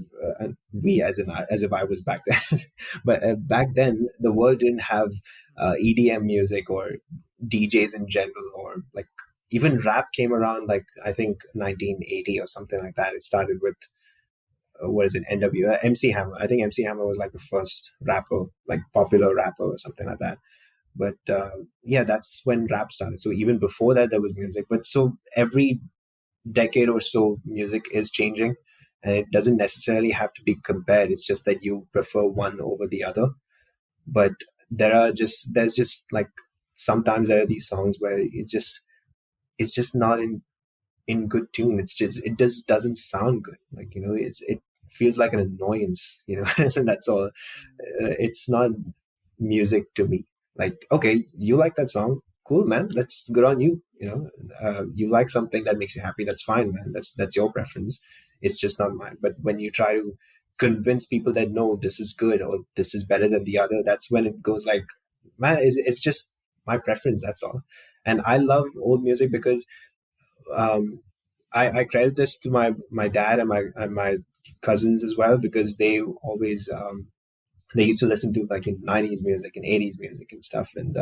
we as if I was back then, but back then the world didn't have EDM music or DJs in general, or like even rap came around like I think 1980 or something like that. It started with what is it, MC Hammer. I think MC Hammer was like the first rapper, like popular rapper or something like that. But yeah, that's when rap started. So even before that, there was music. But so every decade or so, music is changing, and it doesn't necessarily have to be compared. It's just that you prefer one over the other. But there's just like sometimes there are these songs where it's just not in good tune. It just doesn't sound good. Like it feels like an annoyance. And that's all. It's not music to me. Like, okay, you like that song, cool, man. That's good on you. You like something that makes you happy. That's fine, man. That's your preference. It's just not mine. But when you try to convince people that no, this is good or this is better than the other, that's when it goes like, man, it's just my preference. That's all. And I love old music because um, I credit this to my dad and my cousins as well, because they used to listen to like in 90s music and 80s music and stuff, and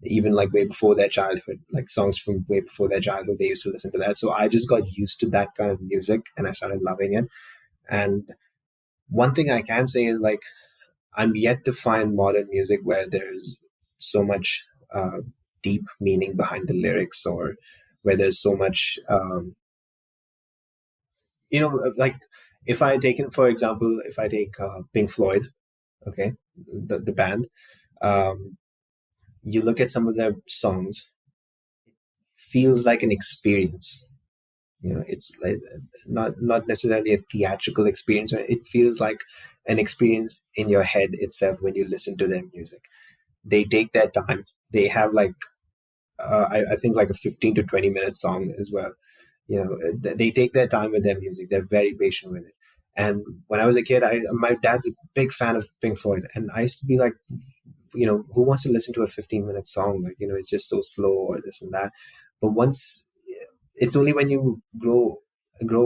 even like way before their childhood, like songs from way before their childhood, they used to listen to that. So I just got used to that kind of music and I started loving it. And one thing I can say is like I'm yet to find modern music where there's so much deep meaning behind the lyrics, or where there's so much like if I take, for example, if I take Pink Floyd, okay, the band, um, you look at some of their songs, feels like an experience. It's like not necessarily a theatrical experience. It feels like an experience in your head itself when you listen to their music. They take their time. They have like I think like a 15 to 20 minute song as well. They take their time with their music. They're very patient with it. And when I was a kid, my dad's a big fan of Pink Floyd, and I used to be like, who wants to listen to a 15-minute song? Like, it's just so slow or this and that. But once, it's only when you grow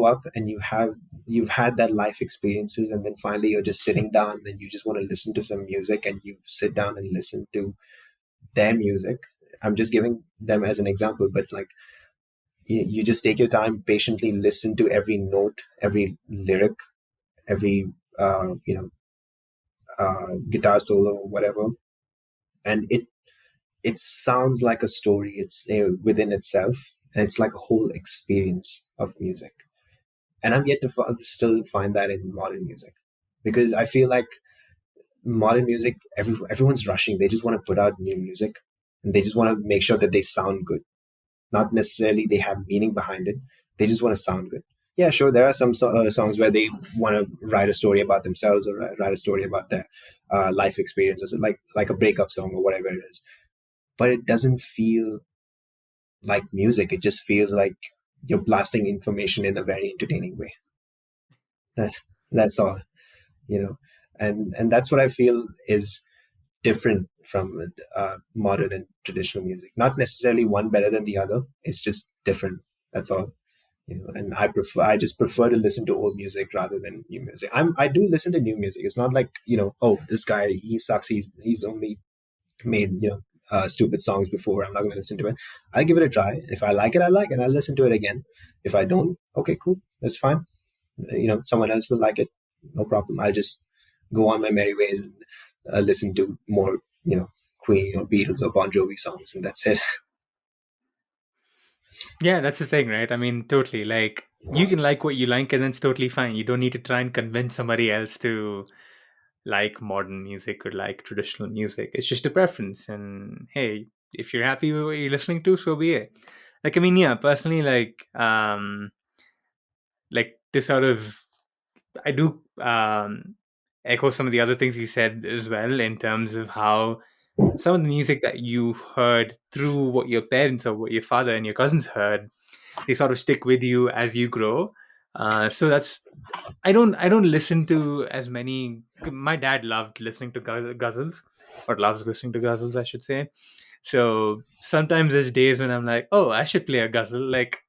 up and you've had that life experiences, and then finally you're just sitting down and you just want to listen to some music, and you sit down and listen to their music. I'm just giving them as an example, but like you just take your time, patiently listen to every note, every lyric, every guitar solo or whatever, and it sounds like a story. It's within itself, and it's like a whole experience of music. And I'm yet to still find that in modern music, because I feel like modern music, everyone's rushing. They just want to put out new music, and they just want to make sure that they sound good. Not necessarily they have meaning behind it. They just want to sound good. Yeah, sure. There are some songs where they want to write a story about themselves, or write a story about their life experiences, like a breakup song or whatever it is. But it doesn't feel like music. It just feels like you're blasting information in a very entertaining way. That that's all, you know, and that's what I feel is different from modern and traditional music. Not necessarily one better than the other. It's just different. That's all. And I just prefer to listen to old music rather than new music. I do listen to new music. It's not like, oh, this guy, he sucks. He's only made, stupid songs before. I'm not going to listen to it. I give it a try. If I like it, I like it. I'll listen to it again. If I don't, okay, cool. That's fine. Someone else will like it. No problem. I'll just go on my merry ways and listen to more, Queen or Beatles or Bon Jovi songs, and that's it. Yeah, that's the thing, right? I mean, totally. Like, you can like what you like, and that's totally fine. You don't need to try and convince somebody else to like modern music or like traditional music. It's just a preference. And hey, if you're happy with what you're listening to, so be it. Like, I mean, yeah, personally, like this sort of, I do echo some of the other things he said as well, in terms of how some of the music that you heard through what your parents or what your father and your cousins heard, they sort of stick with you as you grow. So that's, I don't listen to as many. My dad loved listening to ghazals, or loves listening to ghazals, I should say. So sometimes there's days when I'm like, oh, I should play a ghazal. Like,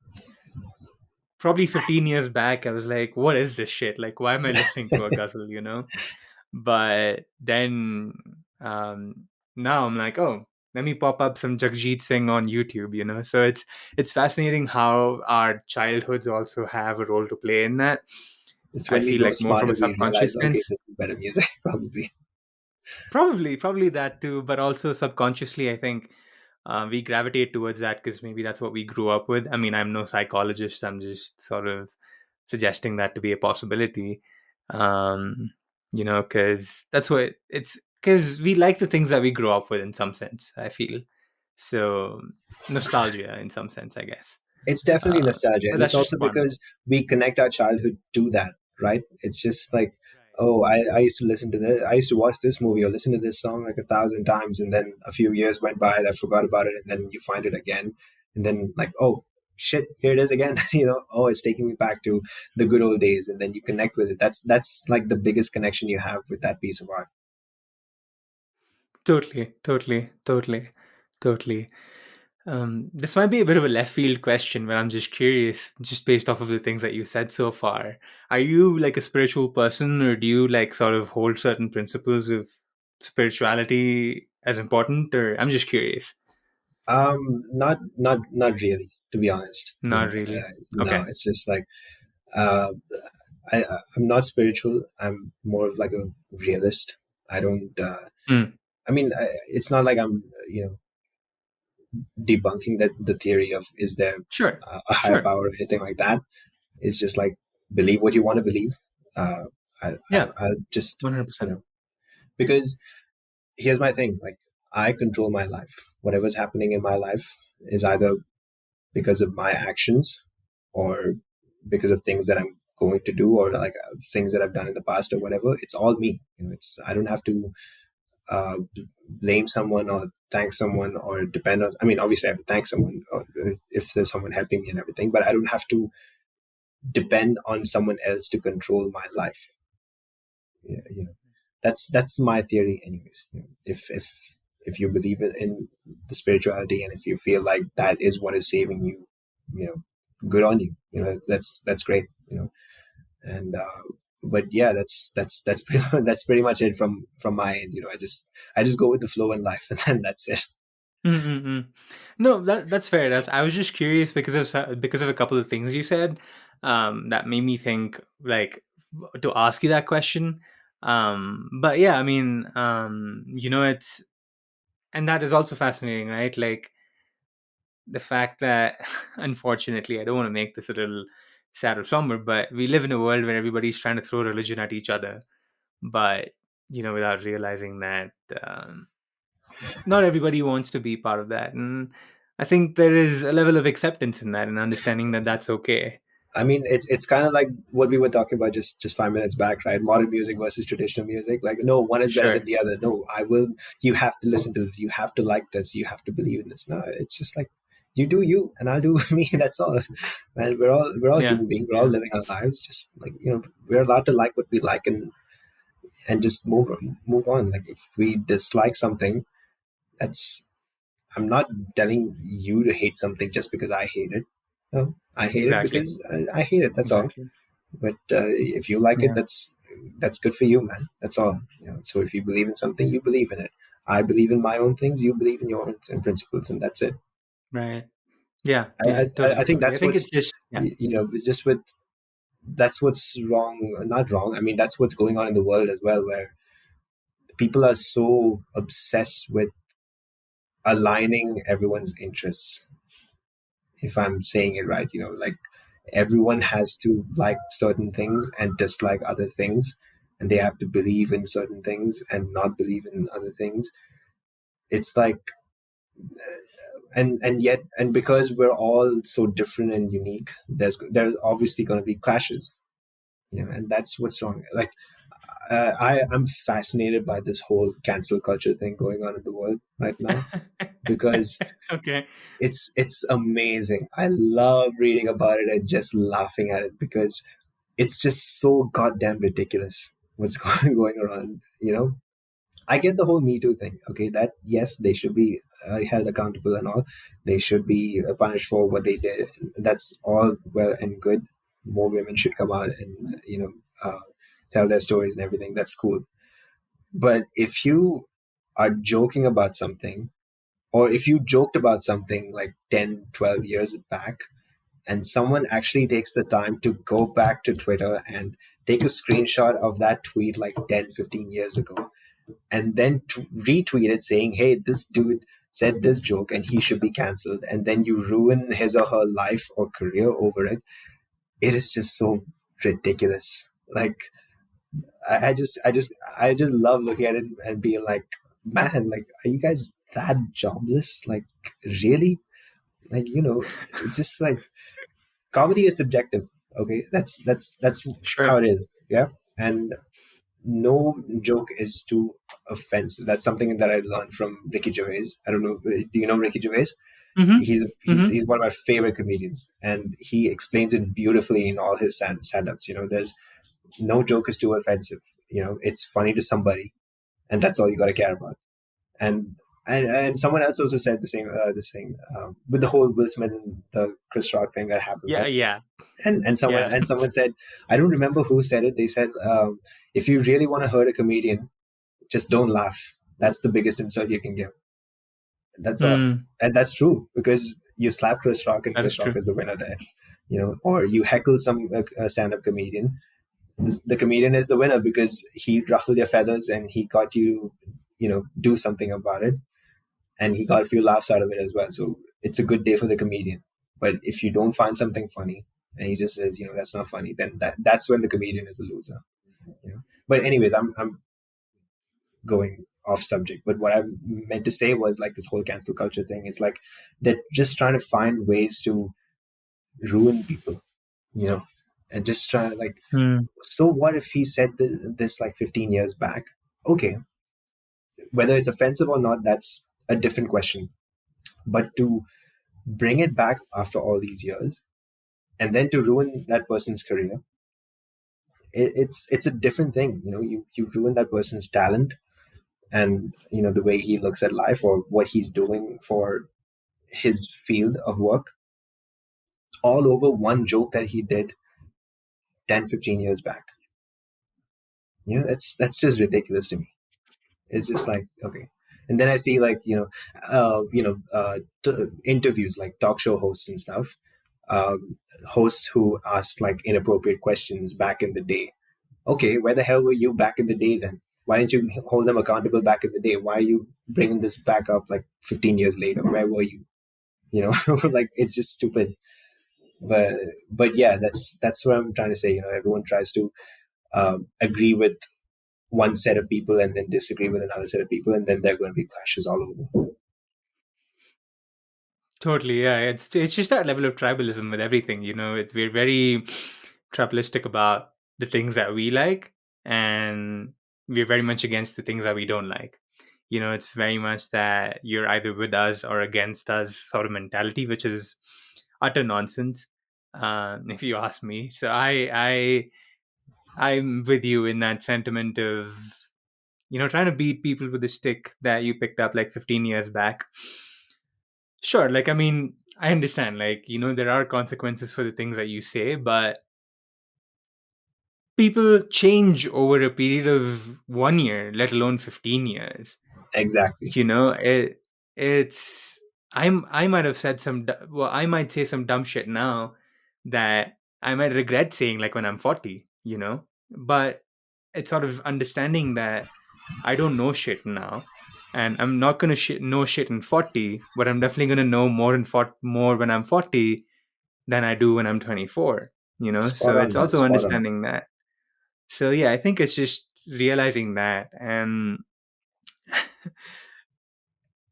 probably 15 years back, I was like, what is this shit? Like, why am I listening to a ghazal, But then now I'm like, oh, let me pop up some Jagjit Singh on YouTube. So it's fascinating how our childhoods also have a role to play in that. It's I when we feel grow like more from smarter a we realize, subconscious okay, sense. this is better music, probably. Probably that too, but also subconsciously, I think we gravitate towards that because maybe that's what we grew up with. I mean, I'm no psychologist. I'm just sort of suggesting that to be a possibility. Um, because that's what it's because we like the things that we grew up with in some sense, I feel. So nostalgia in some sense, I guess. It's definitely Uh, nostalgia, but and it's that's also just fun. because we connect our childhood to that, right? It's just like, Right. oh, I used to listen to this, I used to watch this movie or listen to this song like 1,000 times, and then a few years went by, I forgot about it, and then you find it again, and then like, oh shit, here it is again. Oh, it's taking me back to the good old days, and then you connect with it. That's like the biggest connection you have with that piece of art. Totally, totally, totally, totally. This might be a bit of a left field question, but I'm just curious, just based off of the things that you said so far. Are you like a spiritual person, or do you like sort of hold certain principles of spirituality as important? Or I'm just curious. Not really, to be honest. Not really. No, Okay. it's just like, uh, I'm not spiritual. I'm more of like a realist. I don't. Mm, I mean, it's not like I'm, debunking that the theory of is there sure. a higher Sure. power or anything like that. It's just like, believe what you want to believe. Uh, Yeah, I'll just, 100%. because here's my thing, like, I control my life. Whatever's happening in my life is either because of my actions or because of things that I'm going to do, or like things that I've done in the past or whatever. It's all me. It's I don't have to uh, blame someone or thank someone or depend on. I mean, obviously, I have to thank someone if there's someone helping me and everything, but I don't have to depend on someone else to control my life. Yeah, that's my theory, anyways. If you believe in the spirituality, and if you feel like that is what is saving you, good on you. That's great. And but yeah, that's pretty, that's pretty much it from my end. I just go with the flow in life, and then that's it. Mm-mm-mm. No, that's fair. I was just curious because of a couple of things you said, that made me think like to ask you that question. But yeah, I mean, it's and that is also fascinating, right? Like the fact that unfortunately, I don't want to make this a little sad or somber, but we live in a world where everybody's trying to throw religion at each other, but without realizing that. Not everybody wants to be part of that, and I think there is a level of acceptance in that and understanding that that's okay. I mean, it's kind of like what we were talking about just 5 minutes back, right? Modern music versus traditional music. Like, no, one is better than Sure. the other. No, I will. You have to listen to this. You have to like this. You have to believe in this. No, it's just like you do you, and I'll do me. That's all, man. We're all Yeah. human beings. We're all Yeah. living our lives. Just like we're allowed to like what we like, and just move on. Like, if we dislike something, that's I'm not telling you to hate something just because I hate it. No, I hate it Exactly. because I hate it. That's all. Exactly. But if you like it, Yeah. that's good for you, man. That's all. So if you believe in something, you believe in it. I believe in my own things. You believe in your own principles, and that's it. Right. Yeah. I Yeah. I Totally. think Totally. I that's think it's what's just yeah. just with that's what's wrong. Not wrong. I mean, that's what's going on in the world as well, where people are so obsessed with aligning everyone's interests. If I'm saying it right, like, everyone has to like certain things and dislike other things, and they have to believe in certain things and not believe in other things. It's like, and yet, and because we're all so different and unique, there's obviously going to be clashes, and that's what's wrong. Like, I'm fascinated by this whole cancel culture thing going on in the world right now, because Okay. it's amazing. I love reading about it and just laughing at it, because it's just so goddamn ridiculous what's going around. I get the whole Me Too thing. Okay, that, yes, they should be held accountable and all. They should be punished for what they did. That's all well and good. More women should come out and tell their stories and everything. That's cool. But if you are joking about something, or if you joked about something like 10, 12 years back, and someone actually takes the time to go back to Twitter and take a screenshot of that tweet like 10, 15 years ago, and then retweet it saying, hey, this dude said this joke and he should be canceled, and then you ruin his or her life or career over it, it is just so ridiculous. Like, I just love looking at it and being like, man, like, are you guys that jobless? Like, really? Like, it's just like, comedy is subjective. Okay, that's how Sure. it is. Yeah. And no joke is too offensive. That's something that I learned from Ricky Gervais. I don't know, do you know Ricky Gervais? Mm-hmm. He's Mm-hmm. one of my favorite comedians, and he explains it beautifully in all his stand-ups. There's no joke is too offensive. It's funny to somebody, and that's all you got to care about. And and someone else also said the same with the whole Will Smith and the Chris Rock thing that happened, Yeah. right? Yeah. And Yeah. someone said, I don't remember who said it. They said, if you really want to hurt a comedian, just don't laugh. That's the biggest insult you can give. That's all. Mm, And that's true, because you slap Chris Rock and that is Chris Rock true. is the winner there. Or you heckle some stand-up comedian. The comedian is the winner because he ruffled your feathers and he got you, do something about it, and he got a few laughs out of it as well. So it's a good day for the comedian. But if you don't find something funny and he just says, that's not funny, then that's when the comedian is a loser. But anyways, I'm going off subject. But what I meant to say was like this whole cancel culture thing is like they're just trying to find ways to ruin people, you know, and just try to like. Hmm. So what if he said this like 15 years back? Okay, whether it's offensive or not, that's a different question. But to bring it back after all these years and then to ruin that person's career, it's a different thing. You ruin that person's talent and the way he looks at life or what he's doing for his field of work, all over one joke that he did 10-15 years back. That's just ridiculous to me. It's just like, okay. And then I see like interviews like talk show hosts and stuff, hosts who asked like inappropriate questions back in the day. Okay, where the hell were you back in the day then? Why didn't you hold them accountable back in the day? Why are you bringing this back up like 15 years later? Where were you? Like it's just stupid. But yeah, that's what I'm trying to say. Everyone tries to agree with one set of people and then disagree with another set of people, and then there are going to be clashes all over. Totally, yeah. It's just that level of tribalism with everything. We're very tribalistic about the things that we like, and we're very much against the things that we don't like. It's very much that you're either with us or against us sort of mentality, which is utter nonsense, if you ask me. So I'm with you in that sentiment of trying to beat people with a stick that you picked up like 15 years back. Sure, like, I mean, I understand, like, there are consequences for the things that you say, but people change over a period of 1 year, let alone 15 years. Exactly. It's I might have said well, I might say some dumb shit now that I might regret saying like when I'm 40. But it's sort of understanding that I don't know shit now, and I'm not gonna know shit in 40, but I'm definitely gonna know more when I'm 40 than I do when I'm 24. Spot So on, it's man. also Spot on. understanding that. So yeah, I think it's just realizing that, and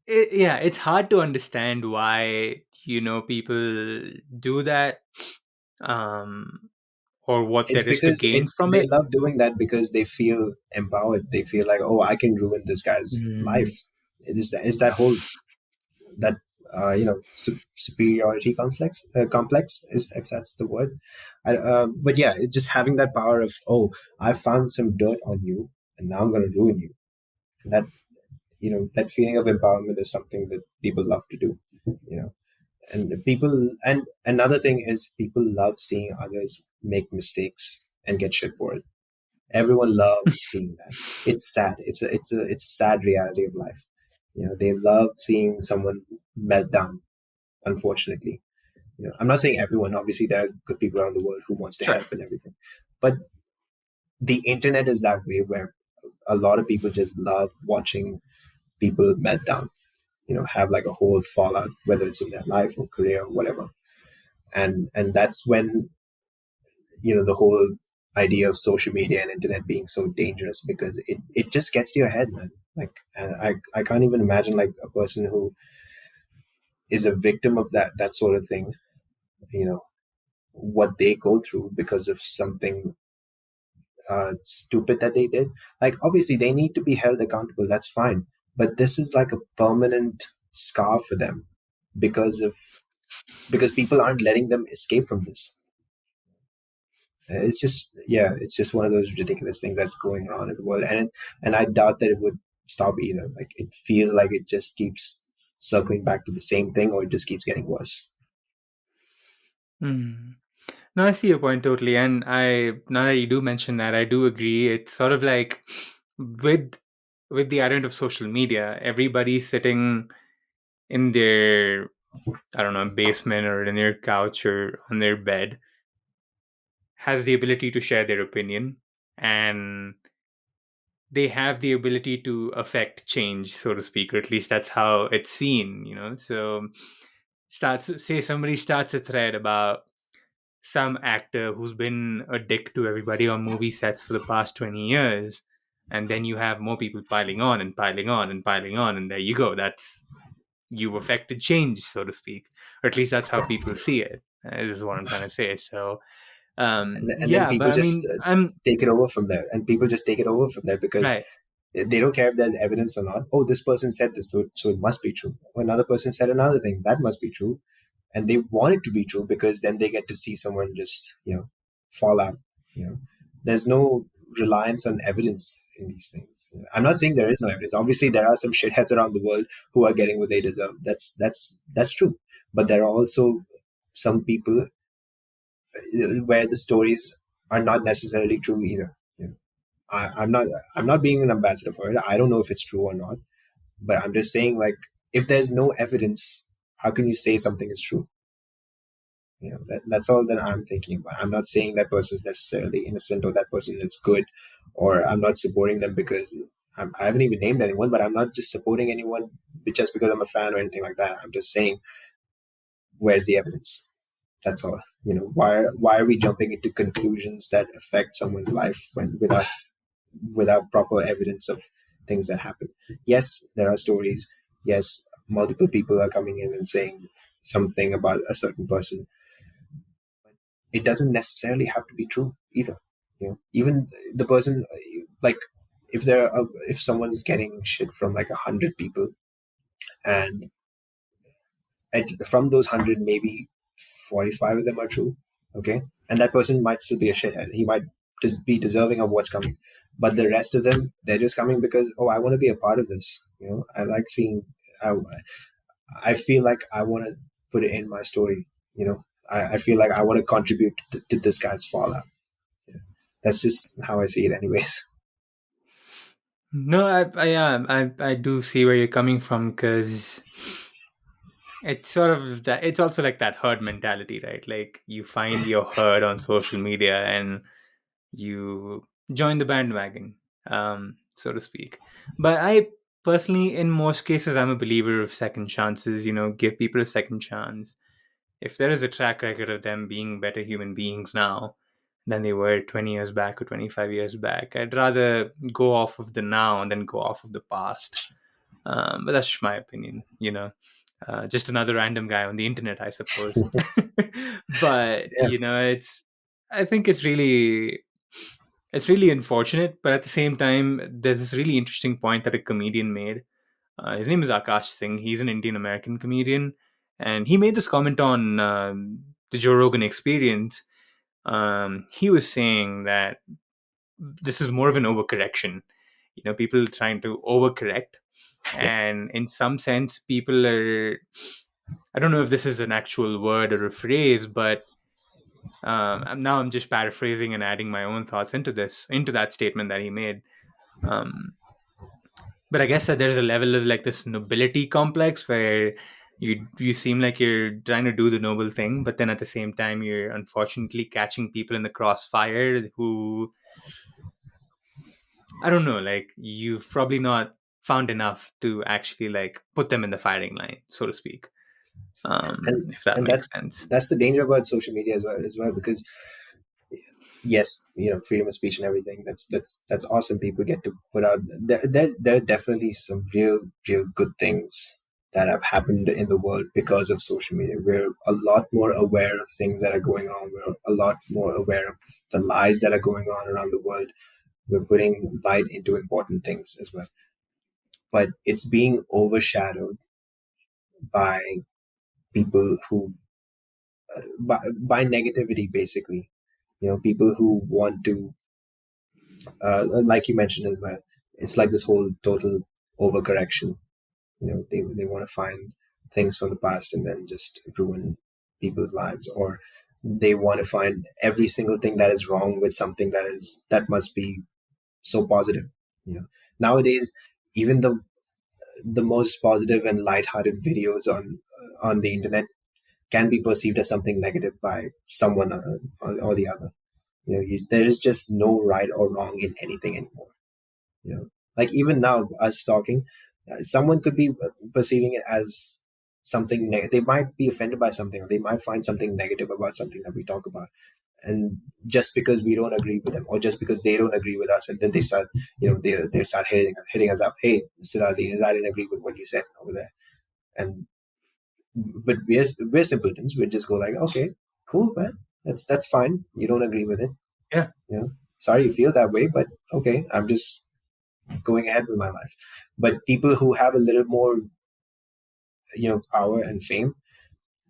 yeah, it's hard to understand why people do that, um, or what It's there is to because gain it's from they it. love doing that because they feel empowered. They feel like, oh, I can ruin this guy's Mm, life. It's that whole that superiority complex is, if that's the word. But yeah, it's just having that power of, oh, I found some dirt on you and now I'm going to ruin you. And that feeling of empowerment is something that people love to do. you know and another thing is people love seeing others make mistakes and get shit for it. Everyone loves seeing that. It's sad. It's a sad reality of life. They love seeing someone melt down, unfortunately. I'm not saying everyone. Obviously there are good people around the world who wants to sure. help and everything, but the internet is that way, where a lot of people just love watching people melt down, have like a whole fallout, whether it's in their life or career or whatever. And that's when the whole idea of social media and internet being so dangerous, because it just gets to your head, man. Like, and I can't even imagine like a person who is a victim of that sort of thing, you know what they go through because of something stupid that they did. Like, obviously they need to be held accountable, that's fine, but this is like a permanent scar for them because people aren't letting them escape from this. It's just, yeah, it's just one of those ridiculous things that's going on in the world, and I doubt that it would stop either. Like, it feels like it just keeps circling back to the same thing, or it just keeps getting worse. Mm. No, I see your point totally, and now that you do mention that, I do agree. It's sort of like with with the advent of social media, everybody's sitting in their, I don't know, basement or in their couch or on their bed, has the ability to share their opinion, and they have the ability to affect change, so to speak, or at least that's how it's seen. So somebody starts a thread about some actor who's been a dick to everybody on movie sets for the past 20 years, and then you have more people piling on and piling on and piling on, and there you go. That's, you've affected change, so to speak, or at least that's how people see it. This is what I'm trying to say. So and then yeah, but people I just mean, I'm take it over from there, and people just take it over from there because right. they don't care if there's evidence or not. Oh, this person said this, so it must be true. Or another person said another thing, that must be true, and they want it to be true because then they get to see someone just fall out. There's no reliance on evidence in these things. I'm not saying there is no evidence. Obviously, there are some shitheads around the world who are getting what they deserve. That's true. But there are also some people where the stories are not necessarily true either. I'm not being an ambassador for it. I don't know if it's true or not, but I'm just saying, like, if there's no evidence, how can you say something is true? That's all that I'm thinking about. I'm not saying that person is necessarily innocent or that person is good, or I'm not supporting them because I haven't even named anyone, but I'm not just supporting anyone just because I'm a fan or anything like that. I'm just saying, where's the evidence? That's all. Why are we jumping into conclusions that affect someone's life without proper evidence of things that happen? Yes, there are stories. Yes, multiple people are coming in and saying something about a certain person. It doesn't necessarily have to be true either. Even the person, like, if someone's getting shit from like 100 people, and from those 100, maybe 45 of them are true. Okay, and that person might still be a shithead. He might just be deserving of what's coming, but the rest of them, they're just coming because, oh, I want to be a part of this. I like seeing. I feel like I want to put it in my story. I feel like I want to contribute to this guy's fallout. That's just how I see it, anyways. No, I do see where you're coming from, because it's sort of that. It's also like that herd mentality, right? Like, you find your herd on social media and you join the bandwagon, so to speak. But I personally, in most cases, I'm a believer of second chances. Give people a second chance. If there is a track record of them being better human beings now than they were 20 years back or 25 years back, I'd rather go off of the now than go off of the past. But that's just my opinion. Just another random guy on the internet, I suppose. But Yeah. I think it's really unfortunate. But at the same time, there's this really interesting point that a comedian made. His name is Akash Singh. He's an Indian American comedian, and he made this comment on the Joe Rogan Experience. He was saying that this is more of an overcorrection. People trying to overcorrect, Yeah. and in some sense, people are. I don't know if this is an actual word or a phrase, but now I'm just paraphrasing and adding my own thoughts into that statement that he made. Um, but I guess that there's a level of like this nobility complex where you seem like you're trying to do the noble thing, but then at the same time you're unfortunately catching people in the crossfire who, I don't know, like, you've probably not found enough to actually like put them in the firing line, so to speak. and If that and makes that's sense. that's the danger about social media as well, because yes, freedom of speech and everything. That's awesome. People get to put out. There are definitely some real good things that have happened in the world because of social media. We're a lot more aware of things that are going on. We're a lot more aware of the lies that are going on around the world. We're putting light into important things as well. But it's being overshadowed by people who by negativity, basically. People who want to, like you mentioned as well, it's like this whole total overcorrection. They want to find things from the past and then just ruin people's lives, or they want to find every single thing that is wrong with something that must be so positive. Nowadays, even the most positive and light-hearted videos on the internet can be perceived as something negative by someone or the other. There is just no right or wrong in anything anymore. Like, even now, us talking, someone could be perceiving it as something they might be offended by something, or they might find something negative about something that we talk about. And just because we don't agree with them, or just because they don't agree with us, and then they start, they start hitting us up. Hey, Sidharth Leenus, I didn't agree with what you said over there. And but we're simpletons. We just go like, okay, cool, man. That's fine. You don't agree with it. Yeah. Sorry you feel that way, but okay, I'm just going ahead with my life. But people who have a little more, power and fame,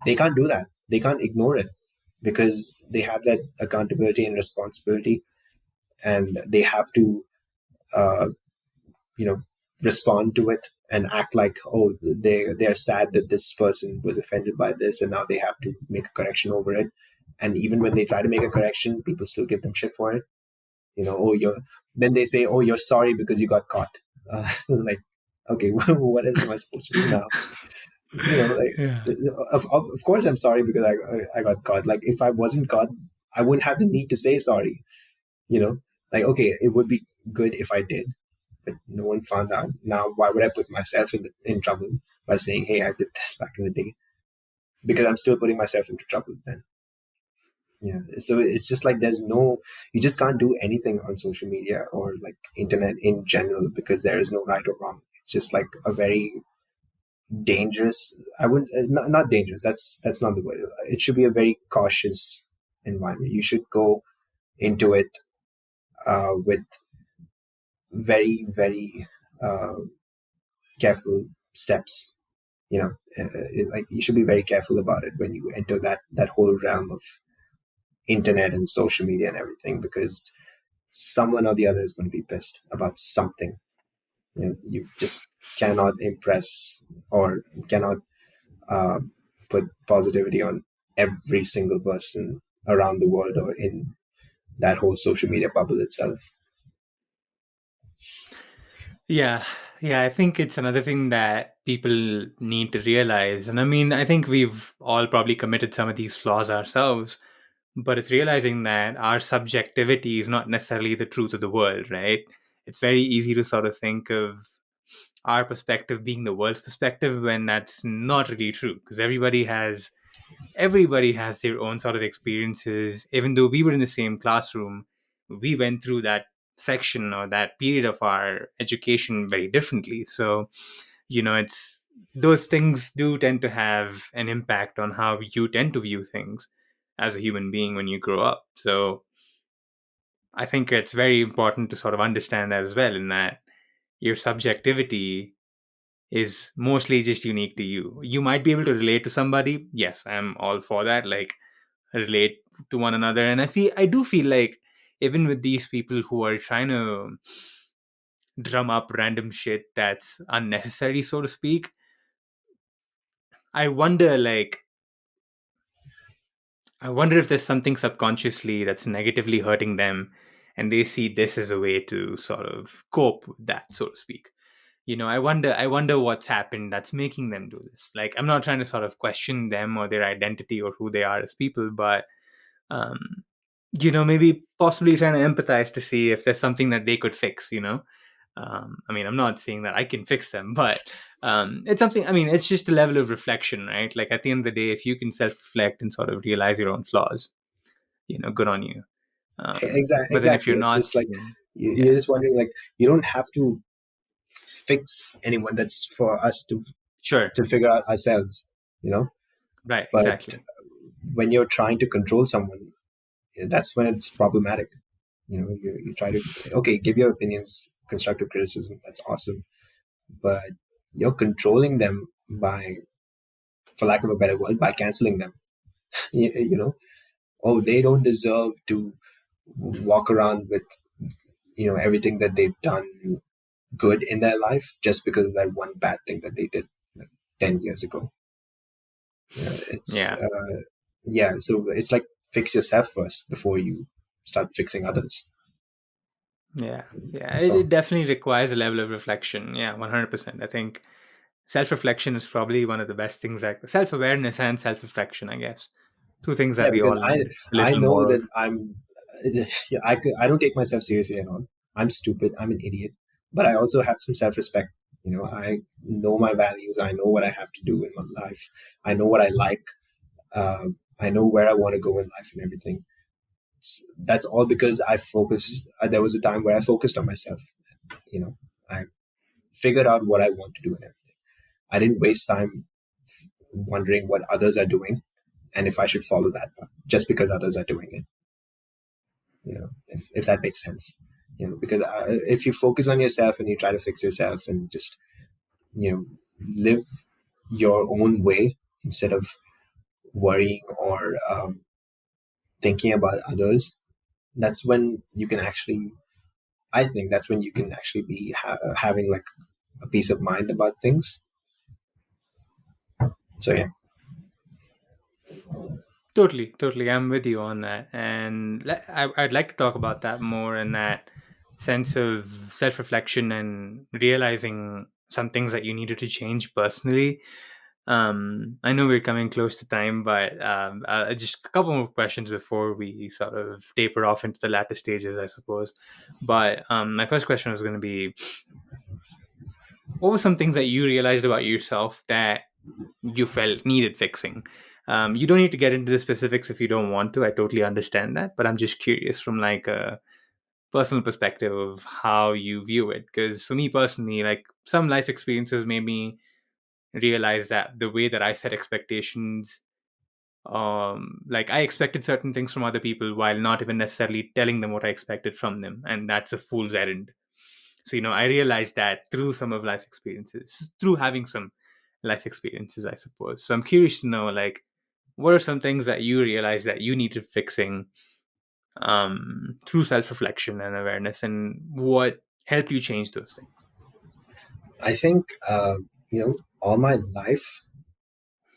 they can't do that. They can't ignore it, because they have that accountability and responsibility, and they have to, uh, you know, respond to it and act like, oh, they're sad that this person was offended by this, and now they have to make a correction over it. And even when they try to make a correction, people still give them shit for it. Oh, then they say, oh, you're sorry because you got caught. Like, okay, what else am I supposed to do now? Like, Yeah. of course I'm sorry because I got caught. Like, if I wasn't caught, I wouldn't have the need to say sorry. Like, okay, it would be good if I did, but no one found out. Now, why would I put myself in trouble by saying, hey, I did this back in the day? Because I'm still putting myself into trouble then. Yeah. So it's just like you just can't do anything on social media or like internet in general, because there is no right or wrong. It's just like a very dangerous, I wouldn't, not dangerous, that's not the word. It should be a very cautious environment. You should go into it with very, very careful steps. Like, you should be very careful about it when you enter that whole realm of internet and social media and everything, because someone or the other is going to be pissed about something. You just cannot impress, or cannot uh, put positivity on every single person around the world, or in that whole social media bubble itself. Yeah, yeah, I think it's another thing that people need to realize. And I mean, I think we've all probably committed some of these flaws ourselves, but it's realizing that our subjectivity is not necessarily the truth of the world, right? It's very easy to sort of think of our perspective being the world's perspective when that's not really true, because everybody has their own sort of experiences. Even though we were in the same classroom, we went through that section or that period of our education very differently. So, it's those things do tend to have an impact on how you tend to view things as a human being when you grow up. So I think it's very important to sort of understand that as well, in that your subjectivity is mostly just unique to you. You might be able to relate to somebody. Yes, I'm all for that. Like, relate to one another. And I do feel like even with these people who are trying to drum up random shit that's unnecessary, so to speak, I wonder like I wonder if there's something subconsciously that's negatively hurting them, and they see this as a way to sort of cope with that, so to speak. I wonder what's happened that's making them do this. Like, I'm not trying to sort of question them or their identity or who they are as people, but um maybe possibly trying to empathize to see if there's something that they could fix. I mean, I'm not saying that I can fix them, but it's something. I mean, it's just a level of reflection, right? Like, at the end of the day, if you can self-reflect and sort of realize your own flaws, good on you. But then if Exactly. you're It's not just like, seeing, you're yeah, just wondering, like, you don't have to fix anyone. That's for us sure, to figure out ourselves, you know. right, But exactly, when you're trying to control someone, that's when it's problematic. You try to, okay, give your opinions, constructive criticism. That's awesome, but you're controlling them by, for lack of a better word, by canceling them. Oh, they don't deserve to walk around with everything that they've done good in their life just because of that one bad thing that they did like 10 years ago. It's yeah, yeah, so it's like, fix yourself first before you start fixing others. yeah, yeah. That's It all. definitely requires a level of reflection. Yeah, 100%. I think self-reflection is probably one of the best things. Like self-awareness and self-reflection, I guess, two things that Yeah, we because all I need a I little know more that of. I don't take myself seriously at all. I'm stupid. I'm an idiot, but I also have some self respect. I know my values. I know what I have to do in my life. I know what I like. Uh, I know where I want to go in life and everything. That's all because I focused. There was a time where I focused on myself. I figured out what I want to do and everything. I didn't waste time wondering what others are doing and if I should follow that path just because others are doing it. If that makes sense. Because if you focus on yourself and you try to fix yourself and just you know live your own way instead of worrying or thinking about others, that's when you can actually. I think that's when you can actually be having like a peace of mind about things. So yeah. Totally, totally. I'm with you on that. And I'd like to talk about that more, and that sense of self reflection and realizing some things that you needed to change personally. I know we're coming close to time, but just a couple more questions before we sort of taper off into the latter stages, I suppose. But my first question was going to be, what were some things that you realized about yourself that you felt needed fixing? You don't need to get into the specifics if you don't want to. I totally understand that, but I'm just curious from like a personal perspective of how you view it. Because for me personally, like some life experiences made me realize that the way that I set expectations, like I expected certain things from other people while not even necessarily telling them what I expected from them, and that's a fool's errand. So I realized that through some of life experiences, through having some life experiences, I suppose. So I'm curious to know, like, what are some things that you realize that you needed fixing, through self-reflection and awareness, and what helped you change those things? I think all my life,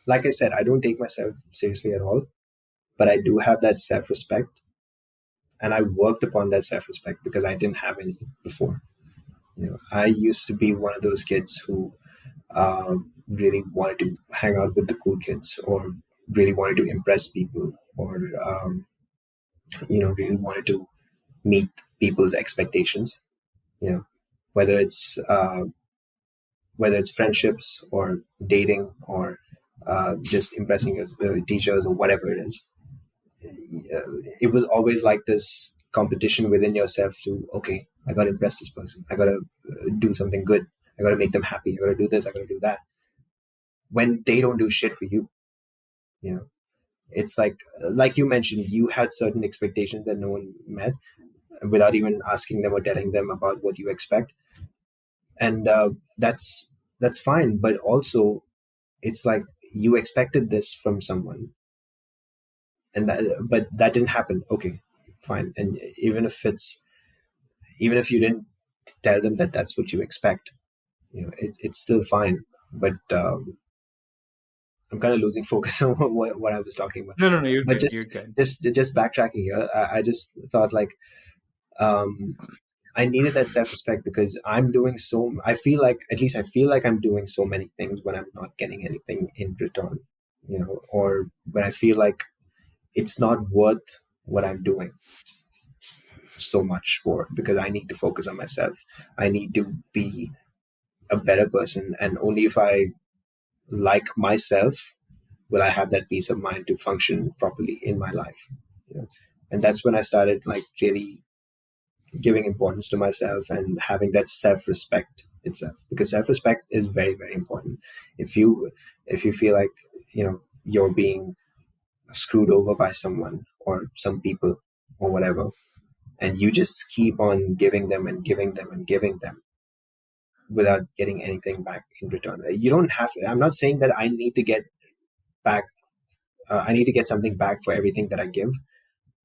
like I said, I don't take myself seriously at all, but I do have that self-respect, and I worked upon that self-respect because I didn't have any before. I used to be one of those kids who really wanted to hang out with the cool kids, or really wanted to impress people, or really wanted to meet people's expectations. You know, whether it's uh, whether it's friendships or dating or just impressing as teachers or whatever it is. It was always like this competition within yourself to, okay, I got to impress this person. I got to do something good. I got to make them happy. I got to do this. I got to do that. When they don't do shit for you, you know, it's like you mentioned, you had certain expectations that no one met without even asking them or telling them about what you expect, and that's fine. But also, it's like you expected this from someone, and but that didn't happen. Okay, fine. And even if you didn't tell them that that's what you expect, it's still fine. But I'm kind of losing focus on what I was talking about. No, no, no. You're But good. just You're good. just backtracking here, I just thought like um, I needed that self respect because I'm doing so. I feel like, at least I feel like I'm doing so many things when I'm not getting anything in return, or when I feel like it's not worth what I'm doing so much for, because I need to focus on myself. I need to be a better person, and only if I like myself will I have that peace of mind to function properly in my life. You know? And that's when I started like really giving importance to myself and having that self-respect itself, because self-respect is very, very important. If you feel like you're being screwed over by someone or some people or whatever, and you just keep on giving them and giving them and giving them without getting anything back in return, you don't have I'm not saying that I need to get back I need to get something back for everything that I give,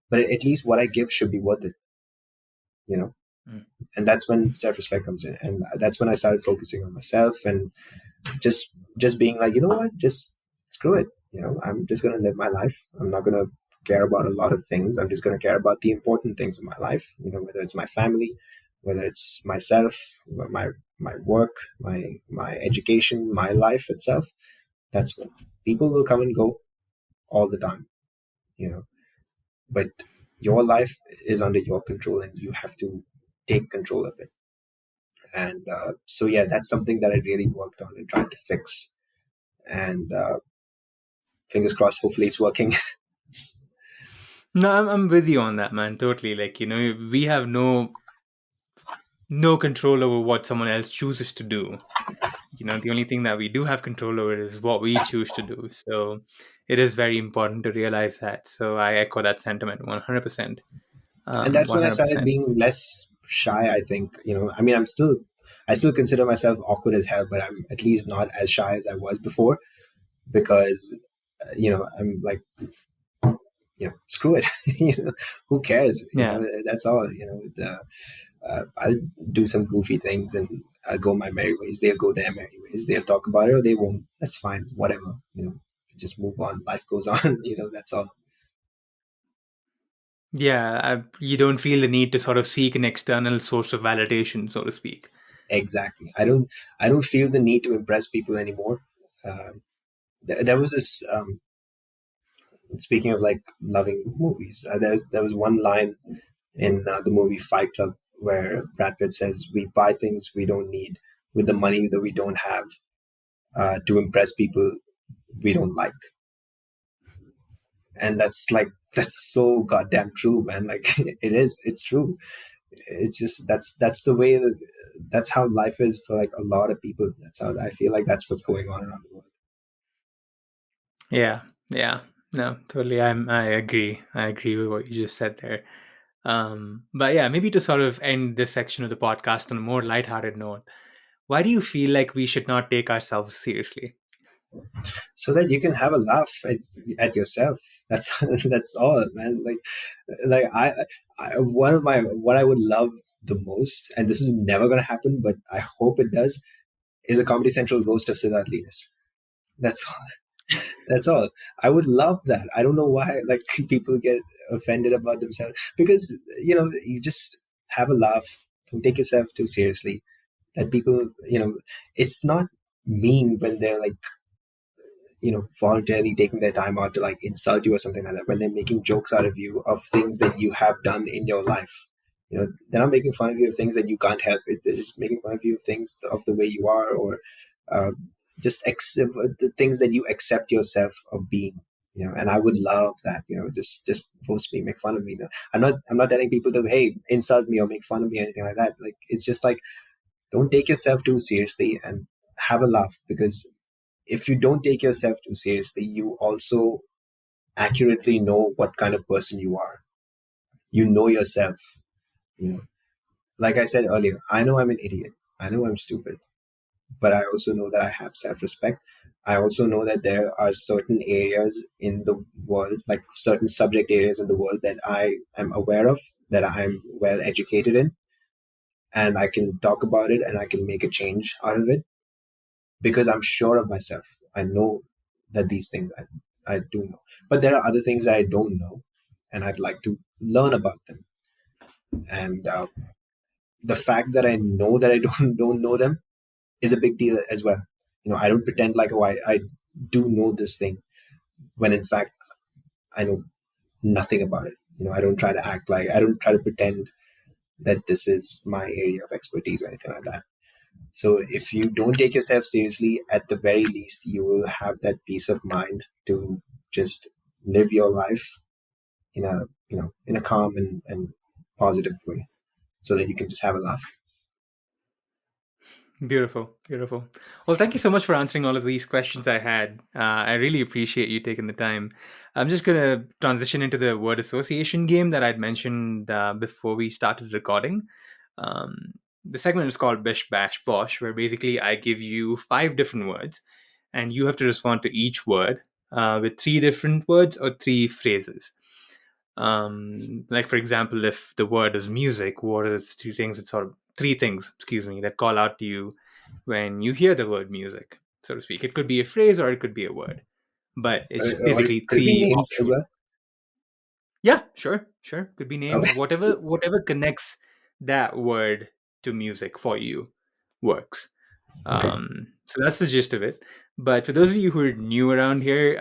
but at least what I give should be worth it, you know Mm. and that's when self-respect comes in, and that's when I started focusing on myself and just being like, you know what, just screw it. I'm just going to live my life. I'm not going to care about a lot of things. I'm just going to care about the important things in my life, whether it's my family, whether it's myself, my work, my education, my life itself. That's when people will come and go all the time, you know but your life is under your control, and you have to take control of it. And so yeah, that's something that I really worked on and tried to fix. And fingers crossed, hopefully it's working. No, I'm with you on that, man. Totally. Like, we have no control over what someone else chooses to do. The only thing that we do have control over is what we choose to do. So it is very important to realize that. So I echo that sentiment 100%. And that's when I started 100%. being less shy, I think. I mean, I still consider myself awkward as hell, but I'm at least not as shy as I was before, because I'm like, screw it. Who cares? Yeah. That's all. I'll do some goofy things and I'll go my merry ways. They'll go their merry ways. They'll talk about it or they won't. That's fine. Whatever. Just move on. Life goes on. That's all. Yeah. You don't feel the need to sort of seek an external source of validation, so to speak. Exactly. I don't feel the need to impress people anymore. There was this. Speaking of like loving movies, there was one line in the movie Fight Club where Brad Pitt says, "We buy things we don't need with the money that we don't have to impress people we don't like." And that's so goddamn true, man. Like it's true. It's just that's the way that's how life is for like a lot of people. That's how I feel like that's what's going on around the world. Yeah. Yeah. No, totally. I agree. I agree with what you just said there. But yeah, maybe to sort of end this section of the podcast on a more lighthearted note, why do you feel like we should not take ourselves seriously? So that you can have a laugh at yourself. That's that's all, man. Like one of my what I would love the most, and this is never gonna happen, but I hope it does, is a Comedy Central roast of Sidharth Leenus. That's That's all. I would love that. I don't know why like people get offended about themselves, because you just have a laugh. Don't take yourself too seriously. That people, it's not mean when they're like voluntarily taking their time out to like insult you or something like that. When they're making jokes out of you of things that you have done in your life, they're not making fun of you of things that you can't help it. They're just making fun of you of things of the way you are, or uh, just accept the things that you accept yourself of being. And I would love that. Just roast me, make fun of me. I'm not telling people to, hey, insult me or make fun of me or anything like that. Like, it's just like, don't take yourself too seriously and have a laugh, because if you don't take yourself too seriously, you also accurately know what kind of person you are. You know yourself. you know like I said earlier, I know I'm an idiot, I know I'm stupid, but I also know that I have self-respect. I also know that there are certain areas in the world, like certain subject areas in the world, that I am aware of, that I'm well educated in, and I can talk about it and I can make a change out of it, because I'm sure of myself. I know that these things I do know. But there are other things that I don't know, and I'd like to learn about them. And the fact that I know that I don't know them is a big deal as well. I don't pretend like, oh, I do know this thing, when in fact I know nothing about it. I don't try to pretend that this is my area of expertise or anything like that. So if you don't take yourself seriously, at the very least, you will have that peace of mind to just live your life in a calm and positive way, so that you can just have a laugh. Beautiful, beautiful. Well, thank you so much for answering all of these questions I had. I really appreciate you taking the time. I'm just going to transition into the word association game that I'd mentioned before we started recording. Um, the segment is called Bish, Bash, Bosh, where basically I give you 5 different words and you have to respond to each word with 3 different words or 3 phrases. Like, for example, if the word is music, what are the 2 things that sort of 3 things, excuse me, that call out to you when you hear the word music, so to speak? It could be a phrase or it could be a word, but it's Or basically could it be three names as options. well? Yeah, sure, sure. Could be Okay. names, whatever connects that word to music for you works. Okay. So that's the gist of it. But for those of you who are new around here,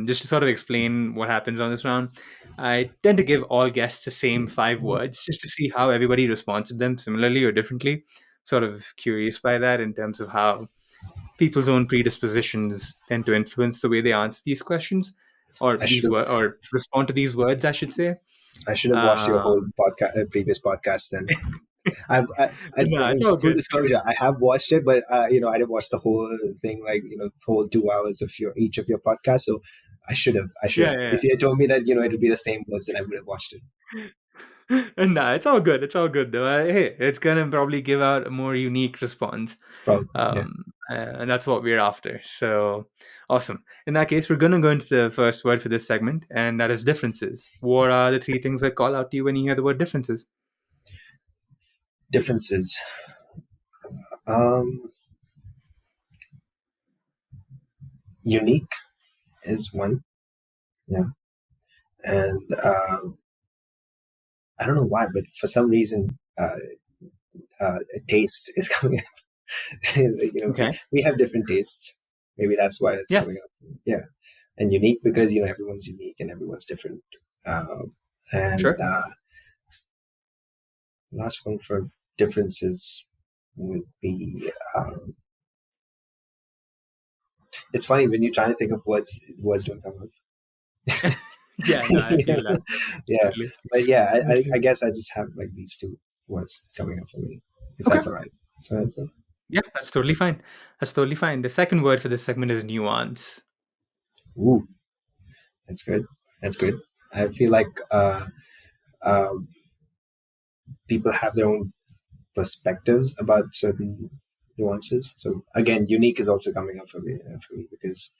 just to sort of explain what happens on this round, I tend to give all guests the same 5 words just to see how everybody responds to them similarly or differently. sort of curious by that in terms of how people's own predispositions tend to influence the way they answer these questions, or I should have or respond to these words, I should say. I should have watched your whole Um, podcast, previous podcast. Then no, it's all full good. disclosure, I have watched it, but I didn't watch the whole thing, like whole 2 hours of your each of your podcasts. So I should have. I should Yeah, have. yeah. If you had told me that it would be the same words, then I would have watched it. Nah, it's all good. It's all good though. Hey, it's gonna probably give out a more unique response, Probably, yeah. and that's what we're after. So awesome. In that case, we're gonna go into the first word for this segment, and that is differences. What are the three things that call out to you when you hear the word differences? Differences. Um, Unique is one. Yeah, and I don't know why, but for some reason, taste is coming. Okay. We have different tastes. Maybe that's why it's Yeah. coming up. Yeah, and unique because everyone's unique and everyone's different. And Sure. last one for differences would be. It's funny when you're trying to think of words don't come up. Yeah. No, I feel that. Yeah, Definitely. but yeah, I Definitely. guess I just have like these two words coming up for me. If Okay. that's all right. So that's it. Yeah, that's totally fine. That's totally fine. The second word for this segment is nuance. Ooh, that's good. That's good. I feel like uh, people have their own perspectives about certain nuances. So again, unique is also coming up for me because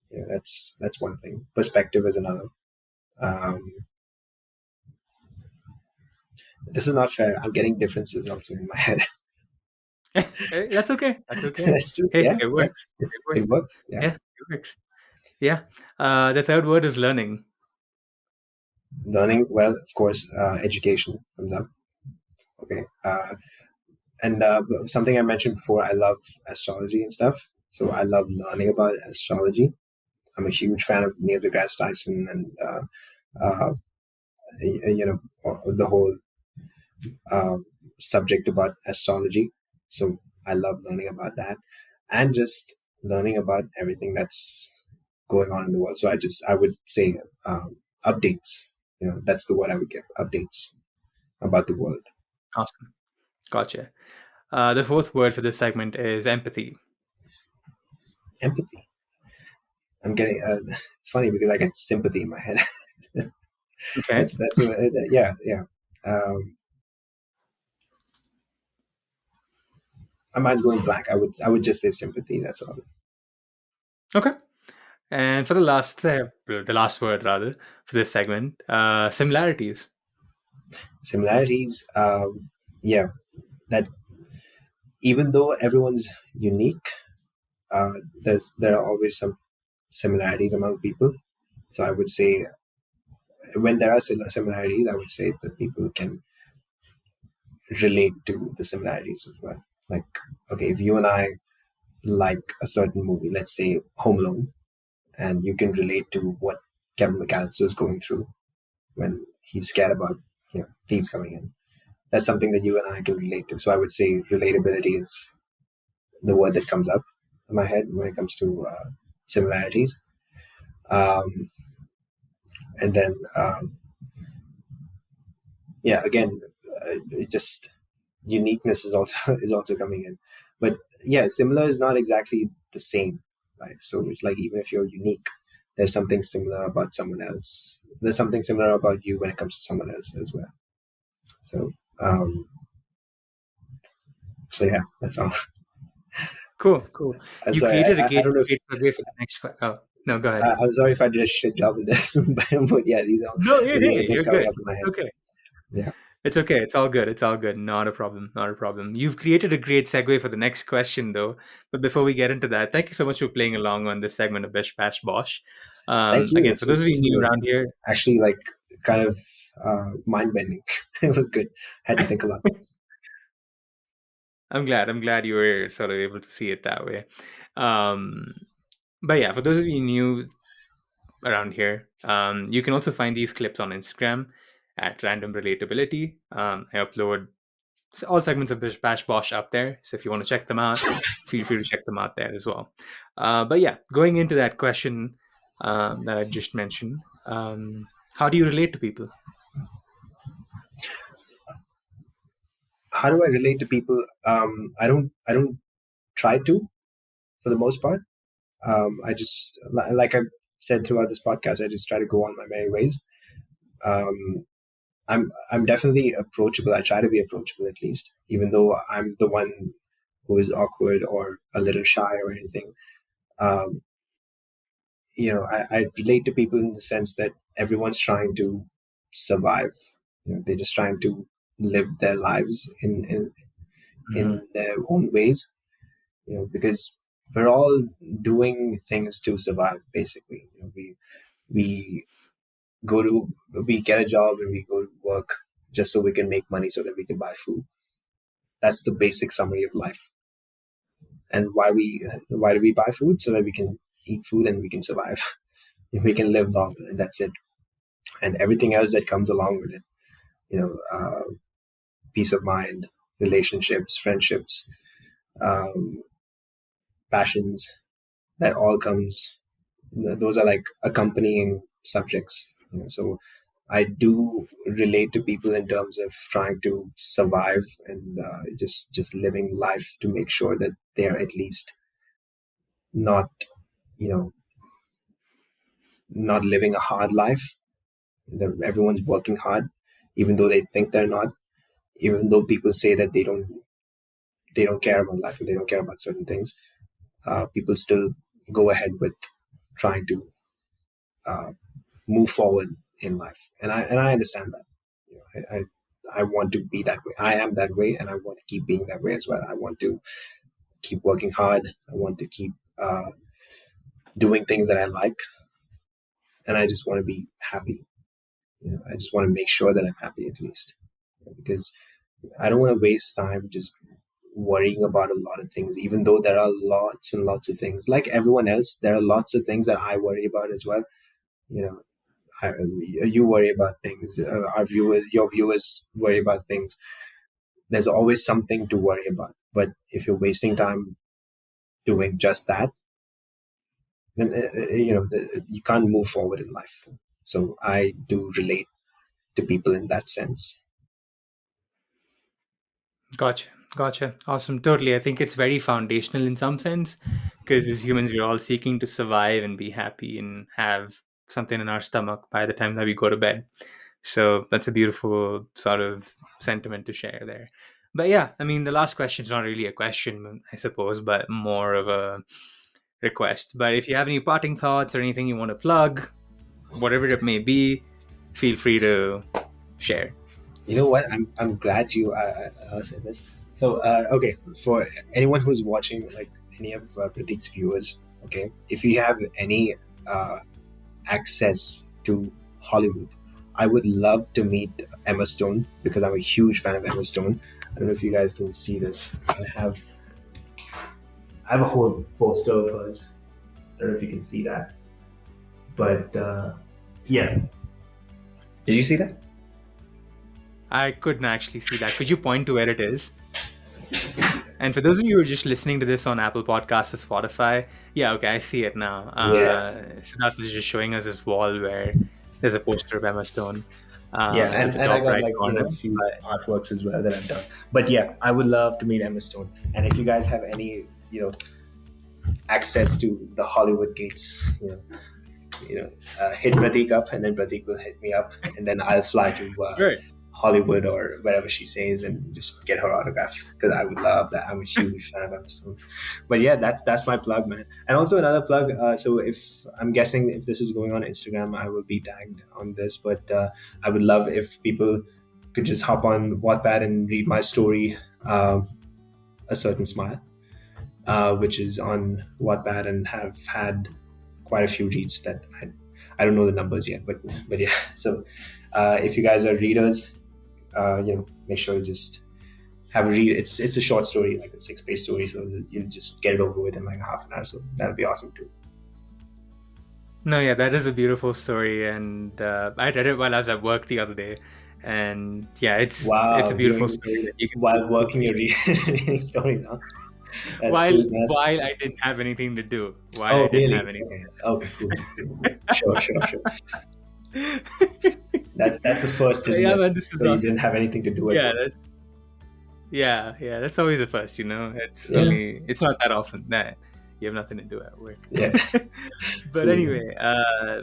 that's one thing. Perspective is another. Um, this is not fair. I'm getting differences also in my head. That's okay. That's okay. That's true. Hey, Yeah, it yeah. works. It works. It works. Yeah. Yeah, it works. Yeah. The third word is learning. Learning, well, of course, education comes up. Okay. And something I mentioned before, I love astrology and stuff. So I love learning about astrology. I'm a huge fan of Neil deGrasse Tyson and uh, the whole uh, subject about astrology. So I love learning about that and just learning about everything that's going on in the world. So I would say updates. That's the word I would give. Updates about the world. Awesome. Gotcha. The fourth word for this segment is empathy. Empathy. I'm getting. It's funny because I get sympathy in my head. Okay. That's what. Yeah, yeah. Um, my mind's going blank. I would just say sympathy. That's all. Okay. And for the last word rather for this segment, similarities. Similarities. Yeah. That even though everyone's unique, there are always some similarities among people. So I would say when there are similarities, I would say that people can relate to the similarities as well. Like, okay, if you and I like a certain movie, let's say Home Alone, and you can relate to what Kevin McAllister is going through when he's scared about thieves coming in. That's something that you and I can relate to. So I would say relatability is the word that comes up in my head when it comes to similarities. Um, and then again, it just uniqueness is also is also coming in. But yeah, similar is not exactly the same, right? So it's like even if you're unique, there's something similar about someone else. There's something similar about you when it comes to someone else as well. So yeah, that's all. Cool. Cool. You Sorry, created a I don't know if great segue for the next. Oh no, go ahead. I'm sorry if I did a shit job in this, but yeah, No, these are hey, things you're coming good. up in my It's head. okay. Yeah. It's okay. It's all good. It's all good. Not a problem. Not a problem. You've created a great segue for the next question, though. But before we get into that, thank you so much for playing along on this segment of Bish Bash Bosh. Thank you. Again, for those of you This new was around here, actually like kind of mind bending. It was good. Had to think a lot. I'm glad. I'm glad you were sort of able to see it that way. Um, but yeah, for those of you new around here, you can also find these clips on Instagram at Random Relatability. I upload all segments of Bish Bash Bosh up there. So if you want to check them out, feel free to check them out there as well. But yeah, going into that question that I just mentioned, how do you relate to people? How do I relate to people? I don't try to, for the most part. I just, like I said throughout this podcast, I just try to go on my merry ways. Um, I'm definitely approachable. I try to be approachable at least, even though I'm the one who is awkward or a little shy or anything. Um, I relate to people in the sense that everyone's trying to survive. They're just trying to live their lives Mhm. in their own ways. Because we're all doing things to survive. Basically, we go to we get a job and we go to work just so we can make money so that we can buy food. That's the basic summary of life. And why do we buy food? So that we can eat food and we can survive. We can live longer, and that's it. And everything else that comes along with it, you know, peace of mind, relationships, friendships, um, passions, that all comes. Those are like accompanying subjects. So I do relate to people in terms of trying to survive and just living life to make sure that they are at least not you know not living a hard life. That everyone's working hard, even though they think they're not. Even though people say that they don't care about life or they don't care about certain things, people still go ahead with trying to uh, move forward in life, and I understand that. I want to be that way. I am that way, and I want to keep being that way as well. I want to keep working hard. I want to keep doing things that I like, and I just want to be happy. I just want to make sure that I'm happy at least, because I don't want to waste time just worrying about a lot of things. Even though there are lots and lots of things, like everyone else, there are lots of things that I worry about as well. You know, you worry about things. Your viewers worry about things. There's always something to worry about. But if you're wasting time doing just that, then you can't move forward in life. So I do relate to people in that sense. Gotcha. Gotcha. Awesome. Totally. I think it's very foundational in some sense because as humans, we're all seeking to survive and be happy and have something in our stomach by the time that we go to bed. So that's a beautiful sort of sentiment to share there. But yeah, I mean, the last question is not really a question, I suppose, but more of a request. But if you have any parting thoughts or anything you want to plug, whatever it may be, feel free to share. You know what? I'm glad you said this. So okay, for anyone who's watching, like any of Prateek's viewers, okay, if you have any uh, access to Hollywood, I would love to meet Emma Stone because I'm a huge fan of Emma Stone. I don't know if you guys can see this. I have a whole poster of hers. I don't know if you can see that, but yeah. Did you see that? I couldn't actually see that. Could you point to where it is? And for those of you who are just listening to this on Apple Podcasts or Spotify, yeah, okay, I see it now. Yeah. Siddharth is just showing us this wall where there's a poster of Emma Stone Yeah, at the and I top got right like corner. a few artworks as well that I've done. But yeah, I would love to meet Emma Stone. And if you guys have any, access to the Hollywood gates, hit Prateek up, and then Prateek will hit me up, and then I'll fly to Sure. Hollywood or wherever she says and just get her autograph because I would love that. I'm a huge fan of Emma Stone. But yeah, that's my plug, man. And also another plug. So if I'm guessing if this is going on Instagram, I will be tagged on this. But I would love if people could just hop on Wattpad and read my story, A Certain Smile, which is on Wattpad and have had quite a few reads that I don't know the numbers yet, but yeah. So if you guys are readers, make sure you just have a read. It's a short story, like a 6-page story, so you just get it over with in like half an hour. So that'll be awesome too. No, yeah, that is a beautiful story. And I read it while I was at work the other day. and yeah, it's Wow, a beautiful story that you can while do working, you're reading story now. That's while cool, man. I didn't have anything to do. While I Oh, didn't have really? anything Okay. to Okay. Cool. Cool. Cool. Sure. Sure. Sure. do. That's the first, So isn't yeah, it? man, this is So you didn't awesome. have anything to do at Yeah, work. yeah, that's always the first, Yeah. it's not that often that you have nothing to do at work. Yeah. But Cool, man. anyway,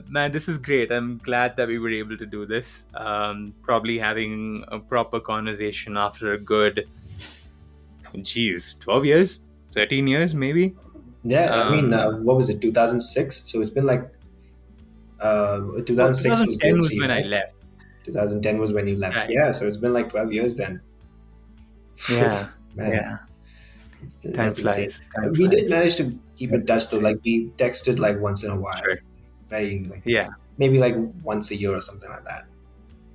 man, this is great. I'm glad that we were able to do this. Probably having a proper conversation after a good, 12 years, 13 years, maybe. Yeah. I mean, Um, what was it? 2006. So it's been like well, 2006 was grade 2010 was three, when I right? left. 2010 was when you left. Right. Yeah. So it's been like 12 years then. Yeah. Man, Yeah. Time that's insane. flies. Time We did flies. manage to keep in touch though. Like we texted like once in a while, Sure. very like Yeah. maybe like once a year or something like that,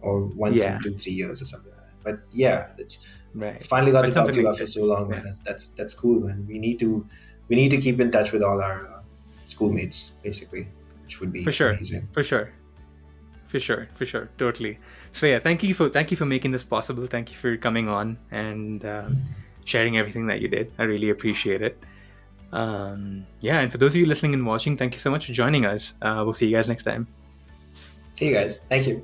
or once Yeah. in 2-3 years or something like that. But yeah, it's Right. finally got to But talk something to you like after so this. long, Yeah. man. That's cool, man. We need to keep in touch with all our schoolmates, basically, which would be For sure. amazing. For sure. Totally. So yeah, thank you for making this possible. Thank you for coming on and sharing everything that you did. I really appreciate it. Yeah, and for those of you listening and watching, thank you so much for joining us. We'll see you guys next time. See you guys. Thank you.